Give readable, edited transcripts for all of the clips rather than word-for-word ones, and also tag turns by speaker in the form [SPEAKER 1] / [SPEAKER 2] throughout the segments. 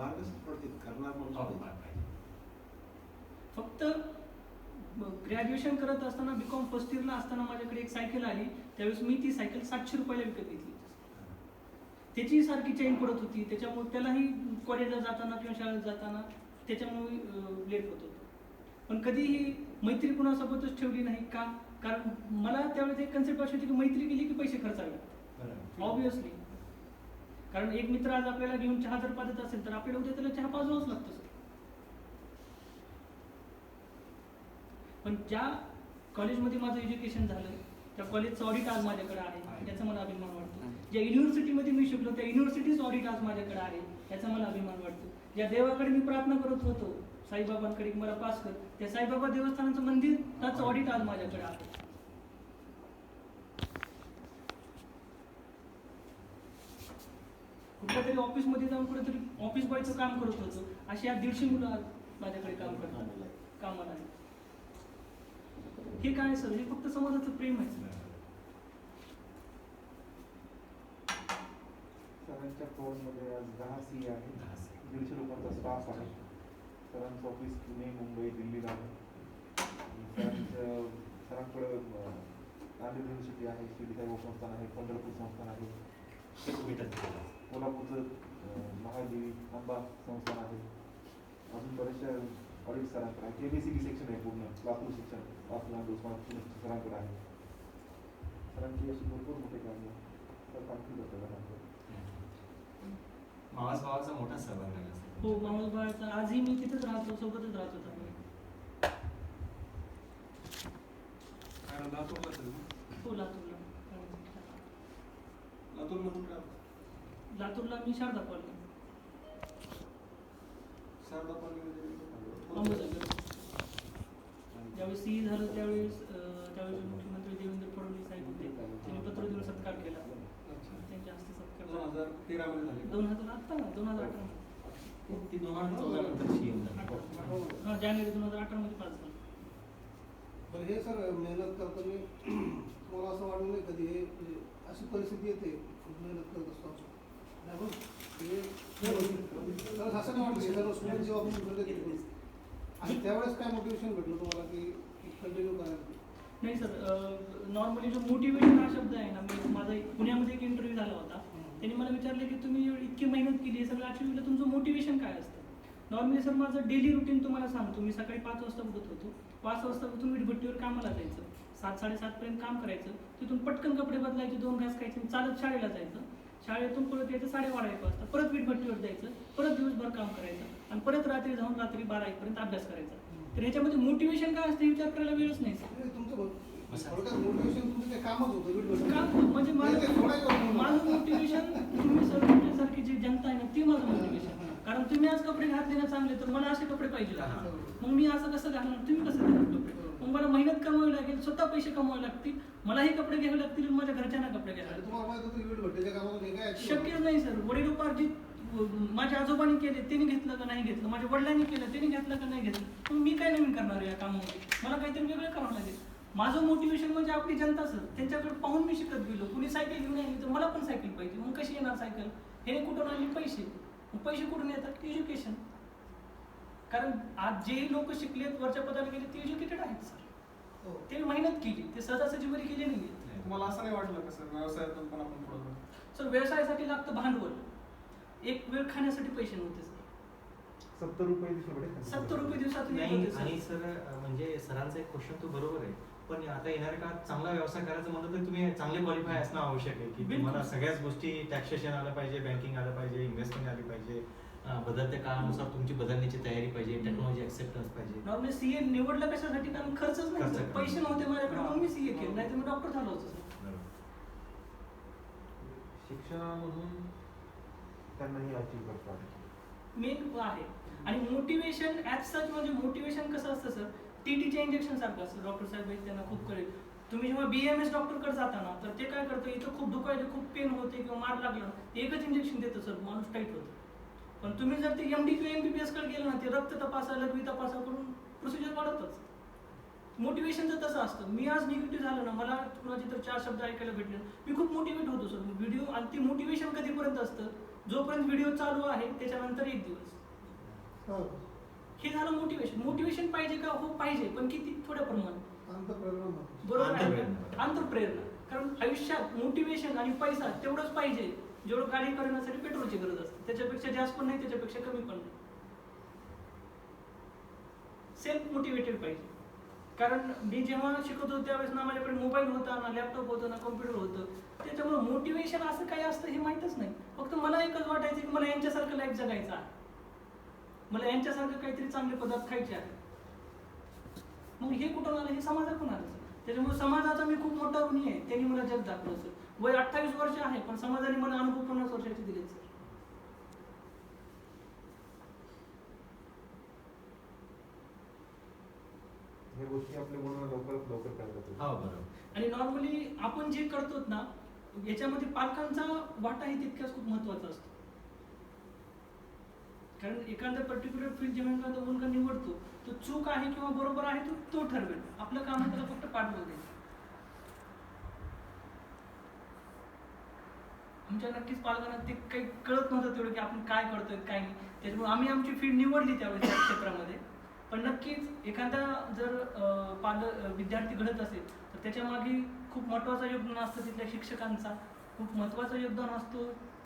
[SPEAKER 1] करणार म्हणून
[SPEAKER 2] फक्त ग्रॅज्युएशन करत असताना बीकॉम फर्स्ट इयरला असताना माझ्याकडे एक सायकल आली, त्यावेळेस मी ती सायकल 700 रुपयाला विकत घेतली. त्याची सारखी चेन पडत होती, त्याच्यामुळे त्यालाही कॉलेजला जाताना किंवा शाळेत जाताना त्याच्यामुळे लेट होत होतं. पण कधीही मैत्री कुणासोबतच ठेवली नाही का, कारण मला त्यावेळेस एक कन्सेप्ट अशी होती की मैत्री केली की पैसे खर्चावे ऑब्विसली. कारण एक मित्र आज आपल्याला घेऊन चहा जर पाजत असेल तर आपल्याला उद्या त्याला चहा पाजवाच लागतो सर. पण ज्या कॉलेजमध्ये माझं एज्युकेशन झालं त्या कॉलेजचं ऑडिट आज माझ्याकडे आहे, याचा मला अभिमान वाटतो. ज्या युनिव्हर्सिटीमध्ये मी शिकलो त्या युनिव्हर्सिटीचं ऑडिट आज माझ्याकडे आहे, याचा मला अभिमान वाटतो. ज्या देवाकडे मी प्रार्थना करत होतो साईबाबांकडे की मला पास कर, त्या साईबाबा देवस्थानाचं मंदिर त्याचं ऑडिट आज माझ्याकडे आहे. कुठल्या तरी ऑफिसमध्ये जाऊन कुठेतरी ऑफिस बॉयचं काम करत होतो, अशी आज 150 मुलं आज माझ्याकडे काम करतात, कामाला आहे. हे काय सर, हे फक्त समाजाचं प्रेम आहे.
[SPEAKER 3] सरांच्या फ्लोअरमध्ये आज 10 सी आहे, 150 लोकांचा स्टाफ आहे. सरांचं ऑफिस पुणे, मुंबई, दिल्लीला आहे. सरांकडे नांदेड युनिव्हर्सिटी आहे, शिर्डी साई संस्थान आहे, पंढरपूर संस्थान आहे, कोल्हापूरचं महादेवी अंबा संस्थान आहे. अजून बरेचशा ऑडिट सरांकडे आहे. KBCD सेक्शन आहे पूर्ण, लातूर शिक्षण सरांकडे आहे. सरांची अशी भरपूर मोठे काम तर पाठी जातं.
[SPEAKER 4] मावस भावाचा मोठा सहभाग आहे.
[SPEAKER 2] हो, मावस भावाचा आजही मी तिथेच राहतो, सोबतच राहत होता. हो, लातूरला. लातूरला मी शारदा कॉलनी. ज्यावेळेस CE झालं त्यावेळेस मुख्यमंत्री देवेंद्र फडणवीस साहेब होते, त्यांनी पत्र देऊन सत्कार केला. त्यांच्या हस्ते सत्कार 2018 जानेवारी 2018 मध्ये पास झालं.
[SPEAKER 5] पण हे सर मेहनत करताना मला असं वाटलं नाही कधी हे अशी परिस्थिती येते, खूप मेहनत करत असतो आपण. असं नाही वाटलं सर्व स्टुडंट जेव्हा आपण आणि त्यावेळेस काय मोटिवेशन भेटलं तुम्हाला की कंटिन्यू करायला?
[SPEAKER 2] नाही सर, नॉर्मली जो मोटिवेशन हा शब्द आहे ना, मी माझा पुण्यामध्ये एक इंटरव्ह्यू झाला होता, त्यांनी मला विचारले की तुम्ही इतकी मेहनत केली हे सगळं अचीव केलं, तुमचं मोटिवेशन काय असतं? नॉर्मली सर माझं डेली रुटीन तुम्हाला सांगतो. मी सकाळी 5 वाजता उठत होतो. 5 वाजता उठून वीटभट्टीवर कामाला जायचं, 7-7:30 पर्यंत काम करायचं. तिथून पटकन कपडे बदलायचे, 2 घास खायचे, चालत शाळेला जायचं. शाळेतून परत यायचं 12:30 वाजता, परत वीटभट्टीवर जायचं, परत दिवसभर काम करायचं आणि परत रात्री जाऊन रात्री 12-1 पर्यंत अभ्यास करायचा. तर ह्याच्यामध्ये मोटिवेशन काय असते विचार करायला वेळच नाही सर.
[SPEAKER 5] मोटिवेशन तुमचं ते कामच होतं.
[SPEAKER 2] काम म्हणजे माझं मोटिवेशन तुम्ही सर तुमच्यासारखी जी जनता आहे ना ती माझं मोटिवेशन. कारण तुम्ही आज कपडे घातले ना चांगले तर मला असे कपडे पाहिजे. मग मी असं कसं घालणार, तुम्ही कसं घालणार कपडे? मग मला मेहनत कमवावी लागेल, स्वतः पैसे कमवावे लागतील, मलाही कपडे घ्यावे लागतील, माझ्या घरच्यांना कपडे घ्यावे लागतील. शक्य नाही सर. वडिलोपार्जित माझ्या आजोबांनी केले, त्यांनी घेतलं का नाही घेतलं, माझ्या वडिलांनी केलं, त्यांनी घेतलं का नाही घेतलं, मग मी काय नवीन करणार या कामामध्ये? मला काहीतरी वेगळं करावं लागेल. माझं मोटिवेशन म्हणजे आपली जनता सर. त्यांच्याकडे पाहून मी शिकत गेलो. कुणी सायकल घेऊन आली तर मला पण सायकल पाहिजे. मग कशी येणार सायकल? हे कुठून आली? पैसे. पैसे कुठून येतात? एज्युकेशन. कारण आज जे लोक शिकलेत, वरच्या पदाला गेले, ते एज्युकेटेड आहेत सर. ते मेहनत केली, ते सहजासहजी बरी केली नाही.
[SPEAKER 6] तुम्हाला असं नाही वाटलं का सर व्यवसायातून पण आपण थोडं?
[SPEAKER 2] सर व्यवसायासाठी लागतं भांडवल. एक वेळ खाण्यासाठी पैसे नव्हते सर.
[SPEAKER 3] 70 रुपये
[SPEAKER 2] दिवसातून
[SPEAKER 4] नाही. आणि सर म्हणजे सरांचा एक क्वेश्चन तो बरोबर आहे, पण आता येणाऱ्या काळात चांगला व्यवसाय करायचं म्हणलं तर तुम्ही चांगले क्वालिफाय असणं आवश्यक आहे की तुम्हाला सगळ्याच गोष्टी, टॅक्सेशन आलं पाहिजे, बँकिंग आलं पाहिजे, इन्व्हेस्टमेंट आली पाहिजे, बदलत्या काळानुसार तुमची बदलण्याची तयारी पाहिजे, टेक्नॉलॉजी ऍक्सेप्टन्स पाहिजे.
[SPEAKER 2] नॉर्मली CA निवडलं कशासाठी? कारण खर्चच नाही, पैसे नव्हते माझ्याकडे, मग मी CA केलं, नाही तर मी डॉक्टर झालो होतो सर.
[SPEAKER 3] शिक्षणामधून त्यांनाही अचीव करतात
[SPEAKER 2] मेन आहे. आणि मोटिवेशन ॲज सच म्हणजे मोटिवेशन कसं असतं सर, TTच्या इंजेक्शन सारखं असतं. डॉक्टर साहेब त्यांना खूप कळेल. तुम्ही जेव्हा BAMS डॉक्टरकडे जाता ना तर ते काय करतं, इथं खूप दुखायचं, खूप पेन होते किंवा मार लागला, एकच इंजेक्शन देतं सर, माणूस टाईट होतं. पण तुम्ही जर ते MD किंवा MBBS कडे गेलं ना, ते रक्त तपासा, लघवी तपासा करून प्रोसिजर वाढवतच. मोटिवेशनचं तसं असतं. मी आज निगेटिव्ह झालं ना, मला कुणाचे तर 4 शब्द ऐकायला भेटले, मी खूप मोटिवेट होतो सर. व्हिडिओ आणि ते मोटिवेशन कधीपर्यंत असतं जोपर्यंत व्हिडिओ चालू आहे त्याच्यानंतर 1 दिवस.
[SPEAKER 5] हो.
[SPEAKER 2] हे झालं मोटिवेशन. मोटिवेशन पाहिजे का? हो पाहिजे, पण किती? थोड्या प्रमाणात.
[SPEAKER 5] अंतःप्रेरणा महत्त्वाची.
[SPEAKER 2] बरोबर आहे
[SPEAKER 4] अंतःप्रेरणा.
[SPEAKER 2] का? अंतःप्रेरणा. कारण आयुष्यात मोटिवेशन आणि पैसा तेवढंच पाहिजे जेवढं गाडी करण्यासाठी पेट्रोलची गरज असते. त्याच्यापेक्षा जास्त पण नाही, त्याच्यापेक्षा कमी पण नाही. सेल्फ मोटिवेटेड पाहिजे. कारण मी जेव्हा शिकत होतो त्यावेळेस ना माझ्याकडे मोबाईल होता, ना लॅपटॉप होतं, ना कॉम्प्युटर होतं. त्याच्यामुळे मोटिवेशन असं काही असतं हे माहीतच नाही. फक्त मला एकच वाटायचं की मला यांच्यासारखं लाईफ जगायचं आहे, मला यांच्यासारखं काहीतरी चांगले पदार्थ खायचे आहे. मग हे कुठून आलं? हे समाजातून आलं. त्याच्यामुळे समाजाचा मी खूप मोठा ऋणी आहे. त्यांनी मला जग दाखवलं सर. वय 28 वर्ष आहे, पण समाजाने मला अनुभव 50 वर्षाचे दिले सर.
[SPEAKER 3] ह्या गोष्टी आपल्या मुलांना लवकरात लवकर कळतात.
[SPEAKER 4] हो बरोबर.
[SPEAKER 2] आणि नॉर्मली आपण जे करतो ना याच्यामध्ये पालकांचा वाटाही तितकाच खूप महत्वाचा असतो. कारण एखादा पर्टिक्युलर फील्ड जेव्हा एखादा मुलगा निवडतो तो चूक आहे किंवा बरोबर आहे तो ठरवेल. आपलं काम आहे त्याला फक्त पाठवू द्यायचं. आमच्या नक्कीच पालकांना ते काही कळत नव्हतं तेवढं की आपण काय करतोय काय नाही. त्याच्यामुळे आम्ही आमची फील्ड निवडली त्यावेळेस त्या क्षेत्रामध्ये. पण नक्कीच एखादा जर विद्यार्थी घडत असेल तर त्याच्या मागे खूप महत्त्वाचं योगदान असतं तिथल्या शिक्षकांचा, खूप महत्त्वाचं योगदान असतो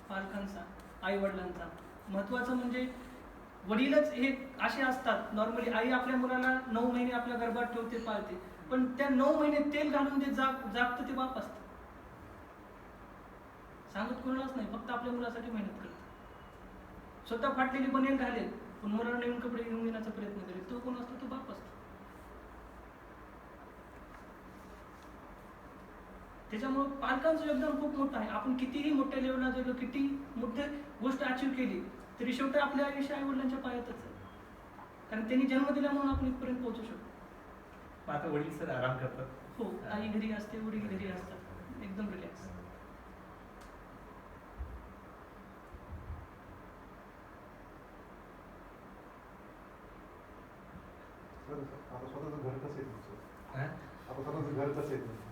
[SPEAKER 2] पालकांचा, आई वडिलांचा. महत्त्वाचं म्हणजे वडीलच हे असे असतात. नॉर्मली आई आपल्या मुलाला 9 महिने आपल्या गर्भात ठेवते, पाळते, पण त्या 9 महिने तेल घालून जे जागतं ते बाप असतं. सांगत कोणालाच नाही, फक्त आपल्या मुलासाठी मेहनत करतो. स्वतः फाटलेली बनेल घालेल पण मुलाला नवीन कपडे घेऊन देण्याचा प्रयत्न करेल. तो कोण असतो? तो बाप असतो. त्याच्यामुळे पालकांचं योगदान खूप मोठं आहे. आपण कितीही मोठ्या लेवलला गेलो, किती मोठी गोष्ट अचीव केली तरी शेवटी आपल्या आयुष्य आई वडिलांच्या पायातच आहे. कारण त्यांनी जन्म दिला म्हणून आपण इथपर्यंत पोहोचू शकतो.
[SPEAKER 4] मग आता वडील सर आराम करतात.
[SPEAKER 2] हो, आई घरी असते, वडील घरी असतात, एकदम रिलॅक्स.
[SPEAKER 3] आता स्वतःचं घर कसं आहे तुमचं?
[SPEAKER 4] हा?
[SPEAKER 3] आता स्वतःचं घर कसं आहे तुमचं?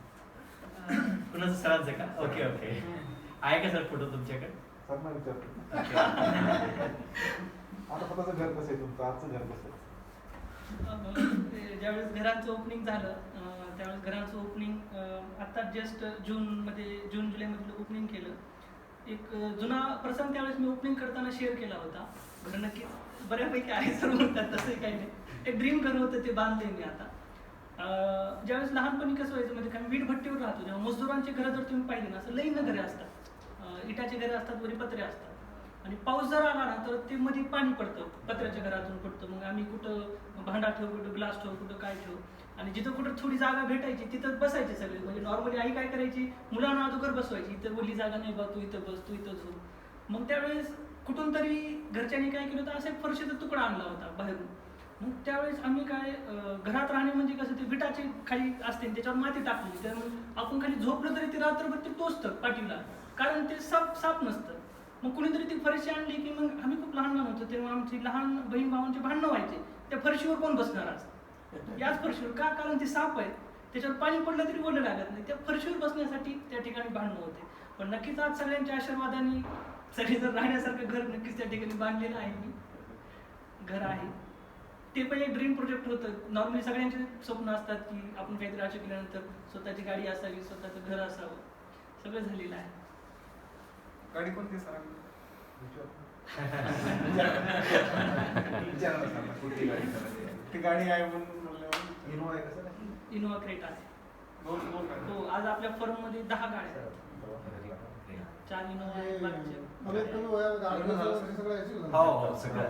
[SPEAKER 4] कुणाचं सरांचं का? Okay okay. आहे का सर फोटो तुमच्याकडे?
[SPEAKER 3] सर ना विचारतो.
[SPEAKER 4] ओके.
[SPEAKER 3] आता स्वतःचं घर कसं आहे तुमचं? आजचं घर कसं आहे?
[SPEAKER 2] ज्यावेळेस घरांचं ओपनिंग झालं त्यावेळेस घरांचं ओपनिंग आता जस्ट जून जुलैमध्ये ओपनिंग केलं. एक जुना प्रसंग त्यावेळेस मी ओपनिंग करताना शेअर केला होता. घर नक्कीच बऱ्यापैकी आहे सर म्हणतात, तसंही काही नाही. एक ड्रीम घर होतं, ते बांधले मी आता. ज्यावेळेस लहानपणी कसं व्हायचं म्हणजे काय, वीट भट्टीवर राहतो जेव्हा मजदुरांची घरं जर तुम्ही पाहिली ना, असं लईन घरे असतात, इटाची घरं असतात, वरी पत्रे असतात. आणि पाऊस जर आला ना तर ते मध्ये पाणी पडतं, पत्र्याच्या घरातून पडतं. मग आम्ही कुठं भांडा ठेवू, कुठं ग्लास ठेवू, कुठं काय ठेवू. आणि जिथं कुठं थोडी जागा भेटायची तिथं बसायचे सगळे. म्हणजे नॉर्मली आई काय करायची, मुलांना अगोदर बसवायची, इथं बोलली जागा नाही बा, तू इथं बस, तू इथं झोप. मग त्यावेळेस कुठून तरी घरच्यांनी काय केलं होतं, असा एक फरशीचा तुकडा आणला होता बाहेरून. मग त्यावेळेस आम्ही काय घरात राहणे म्हणजे कसं, ते विटाची खाली असते त्याच्यावर माती टाकली, त्यामुळे आपण खाली झोपलं तरी ते रात्रभर ते टोचतं पाठीला, कारण ते साप नसतं. मग कुणीतरी ती फरशी आणली की मग आम्ही खूप लहान होतो तेव्हा आमची लहान बहीण भावांची भांडणं व्हायचे, त्या फरशीवर कोण बसणार आज, याच फरशीवर का, कारण ते साप आहे, त्याच्यावर पाणी पडलं तरी बोललं लागत नाही. त्या फरशीवर बसण्यासाठी त्या ठिकाणी भांडणं होते. पण नक्कीच आज सगळ्यांच्या आशीर्वादाने सगळे जर राहण्यासारखं घर नक्कीच त्या ठिकाणी बांधलेलं आहे. मी घर आहे ते पण एक ड्रीम प्रोजेक्ट होतं. नॉर्मली सगळ्यांचे स्वप्न असतात की आपण काहीतरी अचीव केल्यानंतर स्वतःची गाडी असावी, स्वतःचं घर असावं. सगळं झालेलं आहे.
[SPEAKER 6] गाडी कोणती सर? ती गाडी आहे म्हणून म्हणल्यावर
[SPEAKER 3] इनोवा आहे कसं?
[SPEAKER 2] इनोवा क्रेटा आहे. हो, आज आपल्या फर्म मध्ये 10 गाड्या आहेत. 4 इनोवा आहेत, बाकीचे.
[SPEAKER 5] कमीत कमी वयामध्ये
[SPEAKER 6] लग्न झालं
[SPEAKER 5] आठ सगळं यायची ना.
[SPEAKER 4] हो हो सगळं.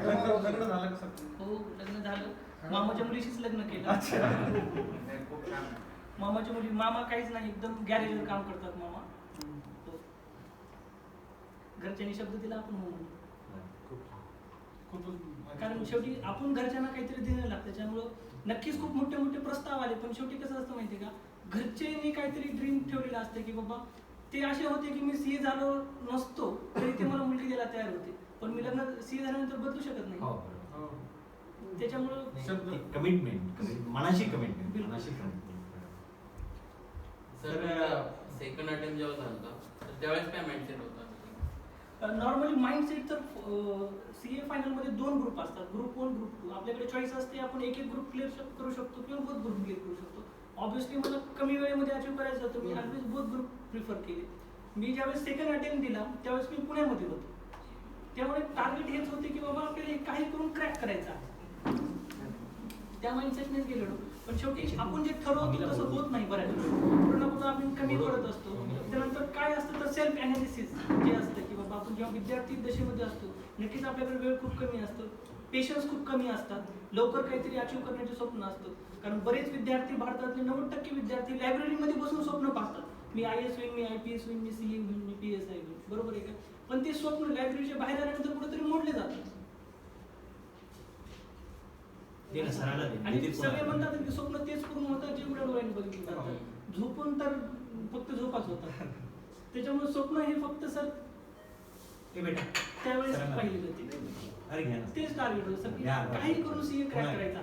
[SPEAKER 6] लग्न झालं का सर?
[SPEAKER 2] हो, लग्न झालं. मामाच्या मुलीशीच लग्न केलं.
[SPEAKER 6] खूप छान.
[SPEAKER 2] मामाच्या मुली, मामा काहीच नाही, एकदम गॅरेजवर काम करतात मामा. हो. घरच्यांनी शब्द दिला, आपण हो म्हणू.
[SPEAKER 6] खूपच.
[SPEAKER 2] कारण शेवटी आपण घरच्यांना काहीतरी देणं लागतं. त्याच्यामुळं नक्कीच खूप मोठे मोठे प्रस्ताव आले, पण शेवटी कसं असतं माहिती का, घरच्यांनी काहीतरी ड्रीम ठेवलेलं असतं की बाबा ते असे होते की मी सीए झालो नसतो तरी ते मला मुलगी द्यायला तयार होते, पण मी लग्न सीए झाल्यानंतर बदलू शकत नाही.
[SPEAKER 6] हो.
[SPEAKER 2] त्याच्यामुळं
[SPEAKER 4] कमिटमेंट, मनाशी कमिटमेंट.
[SPEAKER 1] सर सेकंड अटेम्प्ट जेव्हा झाला तर त्यावेळेस काय माइंडसेट होता?
[SPEAKER 2] नॉर्मली माइंडसेट तर CA फायनलमध्ये 2 ग्रुप असतात, ग्रुप 1 ग्रुप 2. आपल्याकडे चॉईस असते, आपण एक ग्रुप क्लिअर करू शकतो किंवा बोथ ग्रुप क्लिअर करू शकतो. ऑब्व्हियसली मला कमी वेळेमध्ये अचीव्ह करायचं होतं, me always both group prefer केले. मी ज्यावेळेस सेकंड अटेम्प्ट दिला त्यावेळेस मी पुण्यामध्ये होतो, त्यामुळे टार्गेट हेच होते की बाबा आपल्याला हे काही करून क्रॅक करायचं आहे. त्या माइंडसेटनेच गेलेलो. पण शेवटी आपण जे ठरवतो तसं होत नाही बऱ्याच वेळा. कुठं ना कुठं आपण कमी पडत असतो. त्यानंतर काय असतं तर सेल्फ अनालिसिस जे असतं की बाबा आपण जेव्हा विद्यार्थी दशेमध्ये असतो, नक्कीच आपल्याकडे वेळ खूप कमी असतो, पेशन्स खूप कमी असतात, लवकर काहीतरी अचीव्ह करण्याचे स्वप्न असतं. कारण बरेच विद्यार्थी, भारतातले 90% विद्यार्थी लायब्ररीमध्ये बसून स्वप्न पाहतात. मी IAS होईन, मी IPS होईन, मी CA होईन, मी PSI होईन, बरोबर आहे का? पण ते स्वप्न लायब्ररीच्या बाहेर आल्यानंतर कुठेतरी मोडले जातात. आणि सगळे म्हणतात की स्वप्न तेच पूर्ण होतात जे उघड्या डोळ्याने बघितलं जातात. झोपून तर फक्त झोपाच होतात. त्याच्यामुळे स्वप्न हे फक्त सर त्यावेळेस पाहिली जाते. तेच टार्गेट होतं सर, काही करून CA क्रॅक करायचा.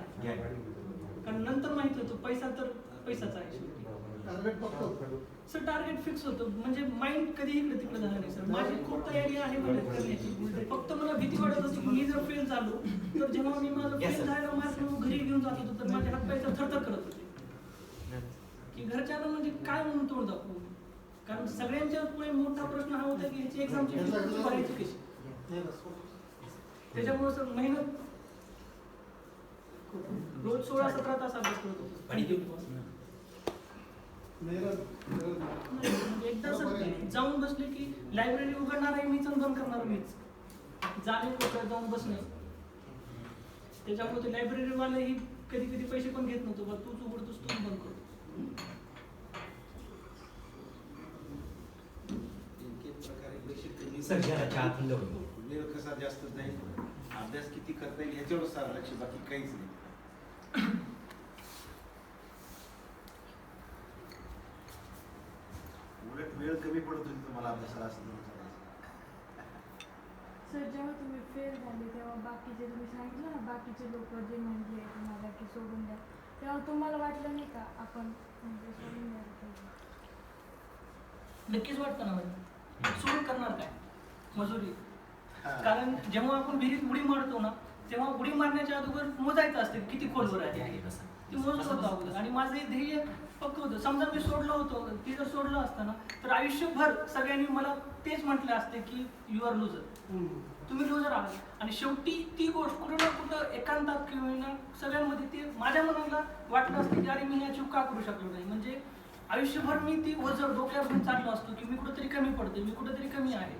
[SPEAKER 2] कारण नंतर माहित होतं पैसा तर पैसाच आहे शेवटी.
[SPEAKER 5] टार्गेट फक्त
[SPEAKER 2] सर टार्गेट फिक्स होतं, म्हणजे माइंड कधी इकडे तिकडे झालं नाही सर. माझी खूप तयारी आहे मेहनत करण्याची. फक्त मला भीती वाटत होती की मी जर फेल झालो तर जेव्हा मी माझं फेल झालेला मार्क घरी घेऊन जात होतो तर माझ्या हातपाय तर थरथर करत होते की घरच्यांना म्हणजे काय म्हणून तोंड दाखवू. कारण सगळ्यांच्या पुढे मोठा प्रश्न हा होता की ह्याची एक्झामची फी भरायची कशी. त्याच्यामुळे सर मेहनत रोज 16-17 तास अभ्यास करत होतो. एकदा सर जाऊन बसले की लायब्ररी उघडणार आहे मीच आणि बंद करणार मीच. जाणे कोपऱ्यात जाऊन बसणे. त्याच्यामुळे ते लायब्ररीवाले ही कधी कधी पैसे पण घेत नव्हतो, बा तूच उघडतोस तूच बंद करतो.
[SPEAKER 6] वेळ कसा जास्त जाईल, अभ्यास किती करता येईल ह्याच्यावर सारं लक्ष, बाकी काहीच नाही. उलट वेळ कमी पडत होती तुम्हाला अभ्यासाला असं
[SPEAKER 1] सर जेव्हा तुम्ही फेल झाले तेव्हा बाकीचे तुम्ही सांगितलं ना, बाकीचे लोक जे म्हणले तुम्हाला की सोडून द्या, तेव्हा तुम्हाला वाटलं नाही का आपण म्हणजे सोडून द्यायला पाहिजे?
[SPEAKER 2] नक्कीच वाटतं ना म्हणजे सोडून करणार काय मजुरी. कारण जेव्हा आपण विहिरीत उडी मारतो ना तेव्हा उडी मारण्याच्या अगोदर मोजायचं असते किती खोलवर आहे ते मोजत होतं अगोदर. आणि माझं हे ध्येय पक्क होतं. समजा मी सोडलं होतं, ती जर सोडलं असतं ना तर आयुष्यभर सगळ्यांनी मला तेच म्हटलं असते की यू आर लुझर, तुम्ही लुझर आहात. आणि शेवटी ती गोष्ट कुठं ना कुठं एकांतात किंवा सगळ्यांमध्ये ते माझ्या मनाला वाटलं असतं की अरे मी ह्या चूक का करू शकलो नाही. म्हणजे आयुष्यभर मी ती ओझर डोक्यावर घेऊन चाललो असतो की मी कुठेतरी कमी पडते, मी कुठेतरी कमी आहे.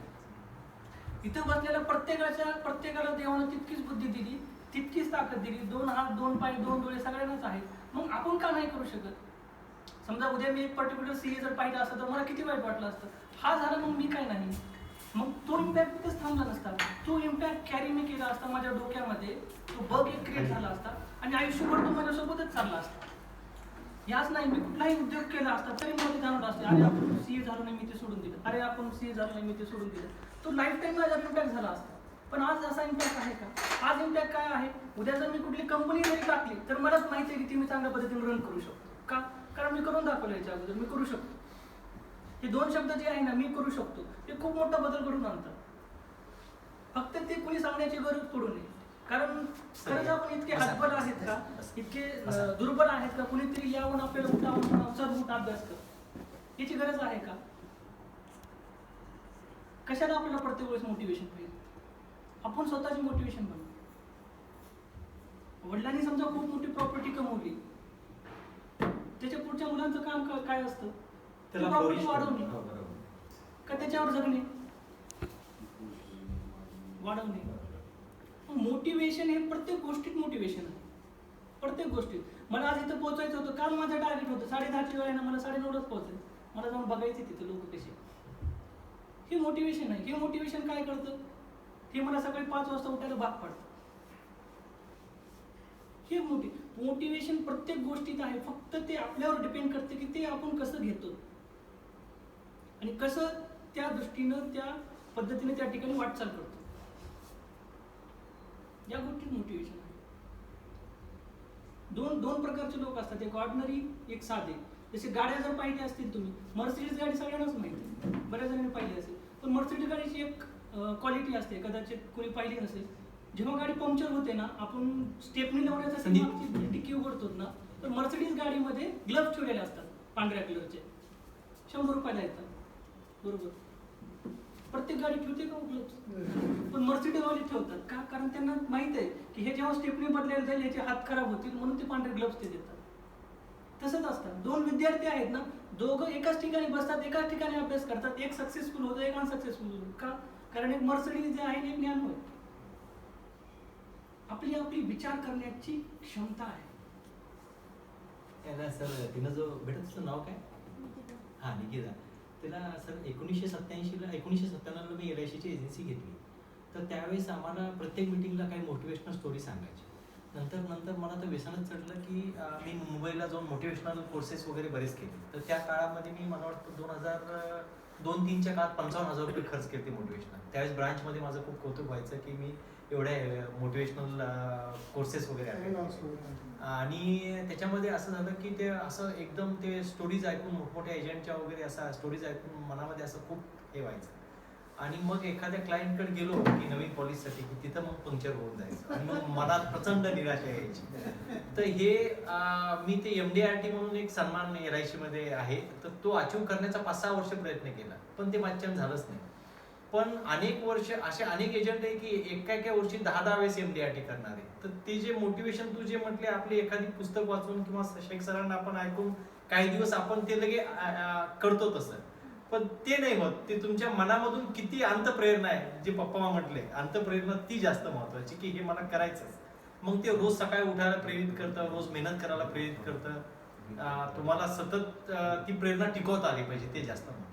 [SPEAKER 2] इथं बसलेल्या प्रत्येकाला देवानं तितकीच बुद्धी दिली, तितकीच ताकद दिली. 2 हात 2 पाय 2 डोळे सगळ्यांनाच आहेत. मग आपण का नाही करू शकत? समजा उद्या मी एक पर्टिक्युलर CA जर पाहिलं असतं तर मला किती वाईट वाटलं असतं. हा झाला मग मी काय नाही. मग तो इम्पॅक्ट तिथेच थांबला नसता. तो इम्पॅक्ट कॅरी मी केला असता माझ्या डोक्यामध्ये, तो बग एक क्रिएट झाला असता आणि आयुष्यभर तो माझ्यासोबतच चालला असता. याच नाही, मी कुठलाही उद्योग केला असता तरी मला ते जाणवत असते अरे आपण CA झालो नाही मी ते सोडून दिलं, अरे आपण CA झालो नाही मी ते सोडून दिलं. तो लाईफ टाईम माझा इम्पॅक्ट झाला असता. पण आज असा इम्पॅक्ट आहे का? आज इम्पॅक्ट काय आहे? उद्या जर मी कुठली कंपनी जरी टाकली तर मलाच माहिती आहे की ती मी चांगल्या पद्धतीने रन करू शकतो. का? कारण मी करून दाखवलं याच्या अगोदर, मी करू शकतो. हे 2 शब्द जे आहे ना, मी करू शकतो, ते खूप मोठा बदल घडून आणतात. फक्त ते कोणी सांगण्याची गरज पडू नये. कारण खरंच आपण इतके हातबल आहेत का, इतके दुर्बल आहेत का कुणीतरी यावून आपल्याला उठावून चल उठ अभ्यास कर, याची गरज आहे का? कशाला आपल्याला प्रत्येक वेळेस मोटिवेशन पाहिजे? आपण स्वतःची मोटिवेशन बनवू. वडिलांनी समजा खूप मोठी प्रॉपर्टी कमवली, त्याच्या पुढच्या मुलांचं काम काय असतं? प्रॉपर्टी वाढवणे का त्याच्यावर जगणे? वाढवणे. मोटिवेशन हे प्रत्येक गोष्टीत मोटिवेशन आहे. प्रत्येक गोष्टीत. मला आज इथं पोहोचायचं होतं, काल माझं टार्गेट होतं 10:30च्या वेळेला मला 9:30च पोहोचायचं. मला जाऊन बघायचं तिथे लोक कसे. हे मोटिवेशन आहे. हे मोटिवेशन काय करतं? हे मला सकाळी 5 वाजता उठायला भाग पाडतं. हे मोटिवेशन प्रत्येक गोष्टीत आहे. फक्त ते आपल्यावर डिपेंड करते की ते आपण कसं घेतो आणि कसं त्या दृष्टीनं त्या पद्धतीने त्या ठिकाणी वाटचाल करतो. या गोष्टीत मोटिवेशन आहे. दोन प्रकारचे लोक असतात, एक ऑर्डिनरी, एक साधे. जसे गाड्या जर पाहिल्या असतील तुम्ही, मर्सिडीज गाडी सगळ्यांनाच माहिती आहे, बऱ्याच जणांनी पाहिली असेल. पण मर्सिडीज गाडीची एक क्वालिटी असते, कदाचित कोणी पाहिली नसेल. जेव्हा गाडी पंक्चर होते ना, आपण स्टेपनी लावण्यासाठी
[SPEAKER 4] संदीप.
[SPEAKER 2] मागची डिक्की उघडतो ना, तर मर्सिडीज गाडीमध्ये ग्लव्स ठेवलेले असतात पांढऱ्या कलरचे, 100 रुपयाला येतात. बरोबर, प्रत्येक गाडी ठेवते का ग्लव्स? पण मर्सिडीजवाले ठेवतात का? कारण त्यांना माहित आहे की हे जेव्हा स्टेपनी बदलायला जाईल याचे हात खराब होतील, म्हणून ते पांढरे ग्लव्स ते देतात. तसंच असतं. 2 विद्यार्थी आहेत ना, दोघं एकाच ठिकाणी बसतात, एकाच ठिकाणी अभ्यास करतात, एक सक्सेसफुल होतो, एक अनसक्सेसफुल होतो. का? कारण एक मर्सिडीज जे आहे आणि एक ज्ञान होय. आपली आपली विचार करण्याची क्षमता आहे.
[SPEAKER 4] याला सर तिनं जो भेटत तुझं नाव काय? हां, निकिता. तिला सर 1997ला मी LICची एजन्सी घेतली. तर त्यावेळेस आम्हाला प्रत्येक मिटिंगला काही मोटिवेशनल स्टोरी सांगायची. नंतर मला तर व्यसनच चढलं की मी मुंबईला जाऊन मोटिवेशनल कोर्सेस वगैरे बरेच केले. तर त्या काळामध्ये मी मला वाटतं 2002-3च्या काळात 55,000 रुपये खर्च केले मोटिवेशनल. त्यावेळेस ब्रांचमध्ये माझं खूप कौतुक व्हायचं की मी एवढ्या मोटिवेशनल कोर्सेस वगैरे आहे. आणि त्याच्यामध्ये असं झालं की ते असं एकदम ते स्टोरीज ऐकून मोठमोठ्या एजंटच्या वगैरे असा स्टोरीज ऐकून मनामध्ये असं खूप हे व्हायचं. आणि मग एखाद्या क्लायंटकडे गेलो की नवीन पॉलिसीसाठी की तिथं मग पंक्चर होऊन जायचं आणि मग मनात प्रचंड निराशा यायची. तर हे मी ते MDRT म्हणून एक सन्मान LICमध्ये आहे, तर तो अचीव करण्याचा 5-6 वर्ष प्रयत्न केला, पण ते माझ्याच्यानं झालंच नाही. पण अनेक वर्ष असे अनेक एजंट आहे की एका वर्षी 10-10 वेळेस MDRT करणारे. तर ते जे मोटिवेशन तू जे म्हटले, आपली एखादी पुस्तक वाचून किंवा शेख सरांना आपण ऐकून काही दिवस आपण ते लगे करतो तसं, पण ते नाही होत. ते तुमच्या मनामधून किती अंतप्रेरणा आहे, जे पप्पा म्हटले अंतप्रेरणा ती जास्त महत्वाची की हे मला करायचंच. मग ते रोज सकाळी उठायला प्रेरित करतं, रोज मेहनत करायला प्रेरित करतं. तुम्हाला सतत ती प्रेरणा टिकवता आली पाहिजे, ते जास्त महत्वाचं.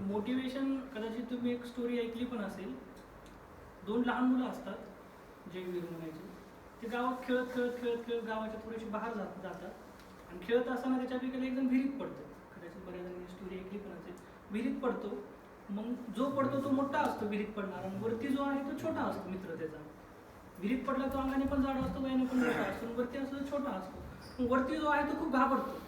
[SPEAKER 2] मोटिवेशन कदाचित तुम्ही एक स्टोरी ऐकली पण असेल. 2 लहान मुलं असतात, जयवीर म्हणायचे. ते गावात खेळत गावाच्या थोडेसे बाहेर जातात आणि खेळत असताना त्याच्यापैकी एक जण विहिरीत पडतो. कदाचित बऱ्याच जणांनी स्टोरी ऐकली पण असेल. विहिरीत पडतो, मग जो पडतो तो मोठा असतो विहिरीत पडणार, आणि वरती जो आहे तो छोटा असतो मित्र त्याचा. विहिरीत पडला तो अंगाने पण जाड असतो, वयाने पण मोठा असतो, वरती असतो तो छोटा असतो. वरती जो आहे तो खूप घाबरतो